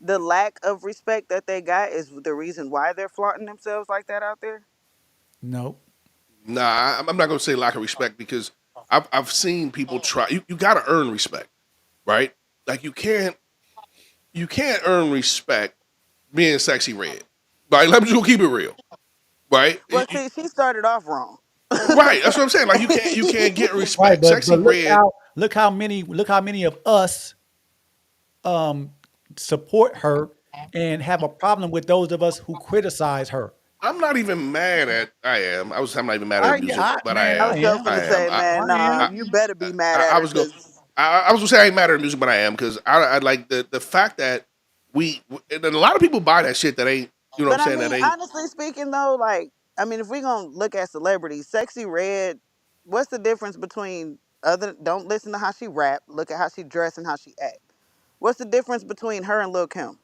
the lack of respect that they got is the reason why they're flaunting themselves like that out there? no. Nah, I'm not gonna say lack of respect because I've seen people try. You got to earn respect, right? Like you can't earn respect being sexy red. Right? Let me just keep it real, right? Well, see, she started off wrong. Right. That's what I'm saying. Like you can't get Right, respect. but Sexy red. look how many of us um support her and have a problem with those of us who criticize her. I'm not even mad at. I'm not even mad at I the yeah, music, but I man, I am. I was just am. gonna I am. say, man, I nah, I, am. you better be mad I at her was going. because I was gonna say I ain't mad at the music, but I am because I like the fact that and a lot of people buy that shit that ain't. You know what But I'm I saying? That mean, ain't. honestly speaking, though, like, I mean, if we're gonna look at celebrities, Sexy Red, what's the difference between other? Don't listen to how she rap. Look at how she dress and how she act. What's the difference between her and Lil Kim?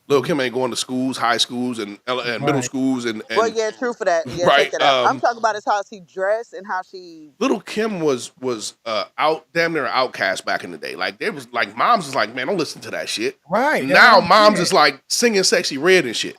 Lil Kim ain't going to schools, high schools, and middle Right. schools, and Well, yeah, true for that. Yeah, take right. that out. I'm talking about is how she dress and how she. Little Kim was out damn near an outcast back in the day. Like they was like moms was like, man, don't listen to that shit. Right. That's what Now I'm moms saying. is like singing sexy red and shit.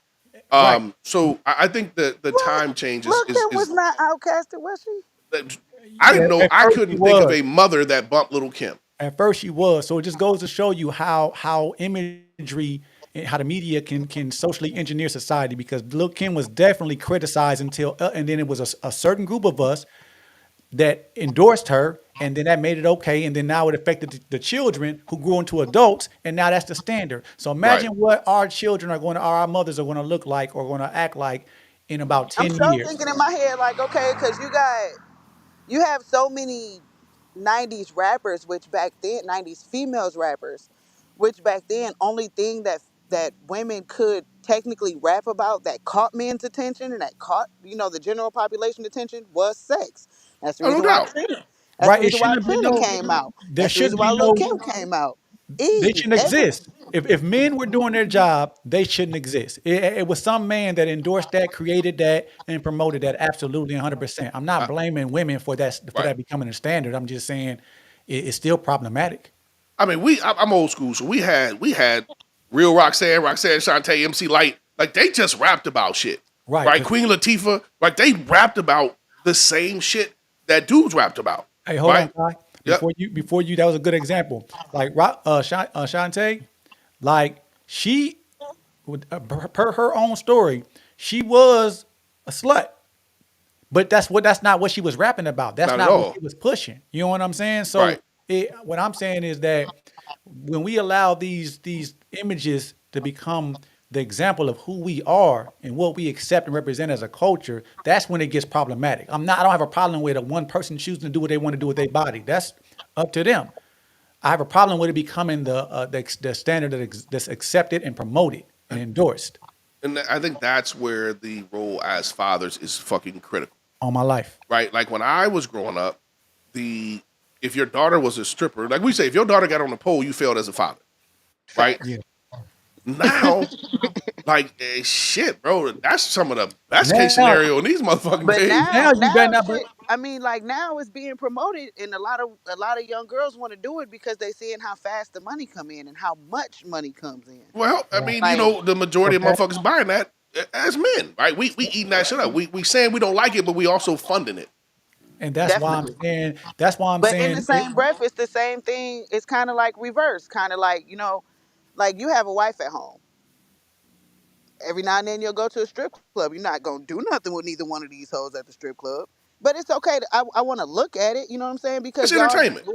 Right. So I think the What? time change Lil Kim was is not outcasted, was she? I didn't know. At I first she couldn't think of was. a mother that bumped little Kim. At first she was. So it just goes to show you how imagery and how the media can socially engineer society, because Lil Kim was definitely criticized until and then it was a certain group of us that endorsed her, and then that made it okay, and then now it affected the children who grew into adults, and now that's the standard. So Right. imagine what our children are going to, our mothers are going to look like or going to act like in about I'm 10 so years. thinking in my head like, okay, because you have so many 90s rappers, which back then 90s females rappers, which back then only thing that women could technically rap about that caught men's attention and that caught, the general population attention was sex. That's the Oh, no reason why doubt. Trina. That's the Right? It reason why shouldn't have been Trina no, came out. there That's the reason shouldn't why be Lil no, Kim came out. they Eve, shouldn't every exist. If men were doing their job, they shouldn't exist. It was some man that endorsed that, created that, and promoted that. Absolutely, 100%. I'm not I, blaming women for right. that becoming a standard. I'm just saying it's still problematic. I mean, I'm old school, so we had real Roxanne, Shantae, MC Light. Like they just rapped about shit, Right? right? 'Cause Queen Latifah, like they rapped about the same shit that dudes rapped about, hey, hold on, right? Kai. Yep. Before you, that was a good example. Like Shantae, like she, per her own story, she was a slut. But that's not what she was rapping about. That's Not at not what all. she was pushing. You know what I'm saying? So Right. what I'm saying is that when we allow these images to become the example of who we are and what we accept and represent as a culture, that's when it gets problematic. I don't have a problem with a one person choosing to do what they want to do with their body. That's up to them. I have a problem with it becoming the standard that's accepted and promoted and endorsed And I think that's where the role as fathers is fucking critical, all my life. right? Like when I was growing up, the if your daughter was a stripper, like we say, if your daughter got on the pole, you failed as a father, right? facts. Yeah. Now, like shit, bro, that's some of the best case Now, scenario in these motherfucking But days. now you better now not. shit. I mean, like now it's being promoted, and a lot of young girls want to do it because they seeing how fast the money come in and how much money comes in. Well, I Right. mean, Like, the majority of Okay. motherfuckers buying that as men, right? We eating that shit up. We saying we don't like it, but we also funding it. And that's why I'm definitely. saying. That's why I'm But in the saying. same breath, it's the same thing. It's kind of like reverse. Kind of like, like you have a wife at home. Every now and then you'll go to a strip club. You're not gonna do nothing with neither one of these hoes at the strip club. But it's okay. I want to look at it. You know what I'm saying? It's Because entertainment.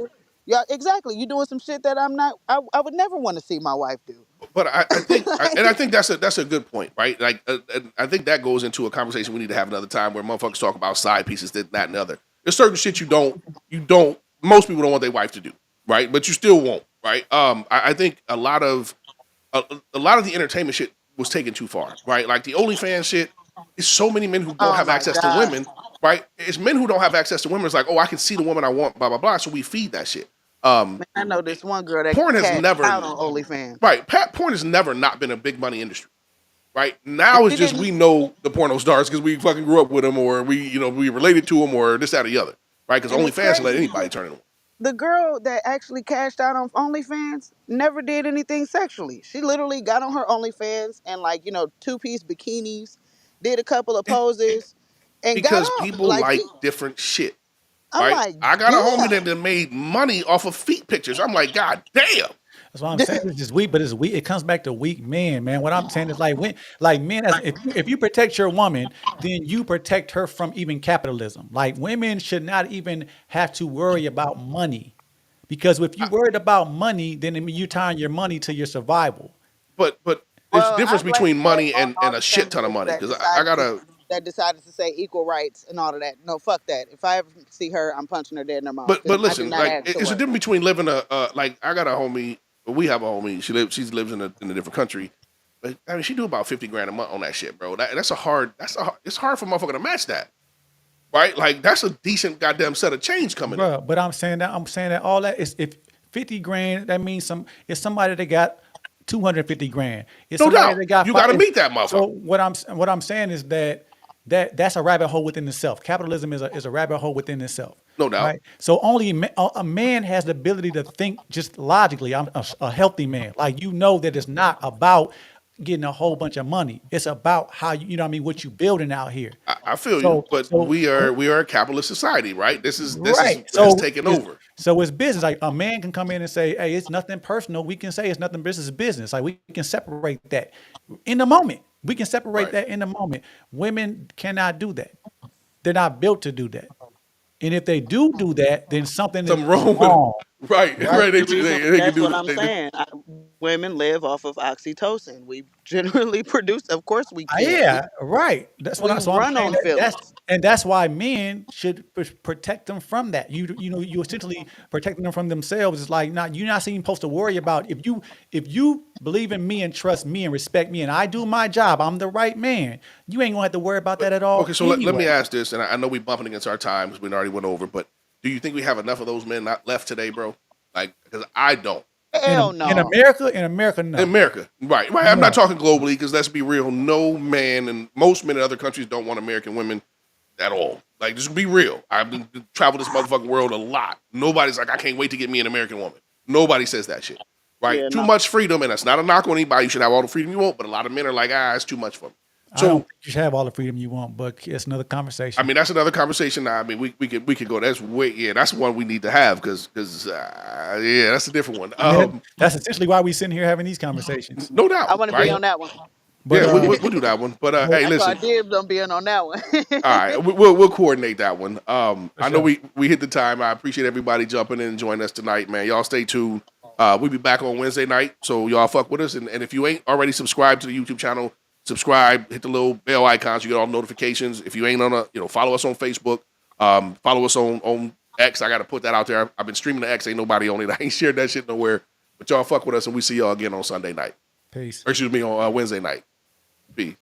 y'all exactly. You doing some shit that I'm not. I would never want to see my wife do. But I think, and I Like, think that's a good point, right? Like, and I think that goes into a conversation we need to have another time where motherfuckers talk about side pieces, that, and the other. There's certain shit you don't. Most people don't want their wife to do, right? But you still won't, right? I think a lot of the entertainment shit was taken too far, right? Like the OnlyFans shit is so many men who don't oh have my access to god. women, right? It's men who don't have access to women. It's like, oh, I can see the woman I want, blah blah blah. So we feed that shit. Um, Man, I know this one girl that porn has cashed never, out on OnlyFans. right? Porn has never not been a big money industry, right? And Now it's she just didn't. we know the porno stars because we fucking grew up with them, or we related to them, or this that or the other, right? Because And it's OnlyFans can let crazy anybody because turn it on. the girl that actually cashed out on OnlyFans never did anything sexually. She literally got on her OnlyFans and like two-piece bikinis, did a couple of It, poses, and got because off. people Like like different shit, I'm right? like, I got a homie damn. that done made money off of feet pictures. I'm like, God damn. That's what I'm saying. It's just weak, but it's weak. It comes back to weak men, man. What I'm saying is like men, as if you protect your woman, then you protect her from even capitalism. Like women should not even have to worry about money, because if you worried about money, then it mean you tying your money to your survival. But there's a Well, I difference blame between that money on and all a the shit ton of feminists money. Because I gotta. that decided to say equal rights and all of that. No, fuck that. If I ever see her, I'm punching her dead in her mouth But because I did listen, not like ask to it's a work. difference between living like I got a homie. We have a homie. She lives in a different country. But I mean, she do about 50 grand a month on that shit, bro. It's hard for a motherfucker to match that, right? Like that's a decent goddamn set of change coming in. Bruh, but I'm saying that all that is, if 50 grand, that means it's somebody that got 250 grand. It's No somebody doubt, that got you five. got to meet that So motherfucker. what I'm saying is that's a rabbit hole within itself. Capitalism is a rabbit hole within itself. No doubt. Right. So only a man has the ability to think just logically. I'm a healthy man. Like that it's not about getting a whole bunch of money. It's about how you know what I mean, what you building out here. I feel you, So but so we are a capitalist society, right? This is right. has So taken over. it's business. Like a man can come in and say, "Hey, it's nothing personal." We can say it's nothing business is business. Like we can separate that in the moment. We can separate Right. that in the moment. Women cannot do that. They're not built to do that. And if they do that, then something is Something wrong with them. wrong, Right, right? right. The reason They can that's do what I'm saying. Women live off of oxytocin. We generally produce. Of course, we can't. Yeah, right. That's what We so I'm run saying on that feelings. that's why men should protect them from that. You know you essentially protecting them from themselves. It's like not you're not even supposed to worry about if you believe in me and trust me and respect me and I do my job. I'm the right man. You ain't gonna have to worry about that at all Okay, so let me anyway. ask this, and I know we bumping against our time because we already went over, but do you think we have enough of those men not left today, bro? Like, because I don't. Hell In no. America, In no, America, right, right. I'm not no. talking globally because let's be real. No man and most men in other countries don't want American women at all. Like, just be real. I've been traveled this motherfucking world a lot. Nobody's like, I can't wait to get me an American woman. Nobody says that shit, right? Yeah, Too no. much freedom, and that's not a knock on anybody. You should have all the freedom you want, but a lot of men are like, it's too much for me. I don't So think you should have all the freedom you want, but it's another I conversation. mean, that's another conversation. I mean, we could go. That's way that's one we need to have because yeah, that's a different one. I mean, that's essentially why we sitting here having these conversations. No I doubt, want to be right? on that one. But Yeah, we'll do that one. But but hey, That's why listen. dibs on being on that one. All right, we'll coordinate that one. for I know sure. we hit the time. I appreciate everybody jumping in and joining us tonight, man. Y'all stay tuned. We'll be back on Wednesday night, so y'all fuck with us. And if you ain't already subscribed to the YouTube channel, subscribe. Hit the little bell icons. You get all notifications. If you ain't on follow us on Facebook. Follow us on X. I got to put that out there. I've been streaming the X. Ain't nobody on it. I ain't shared that shit nowhere. But y'all fuck with us, and we see y'all again on Sunday night. Peace. Or excuse me, on Wednesday night. Peace.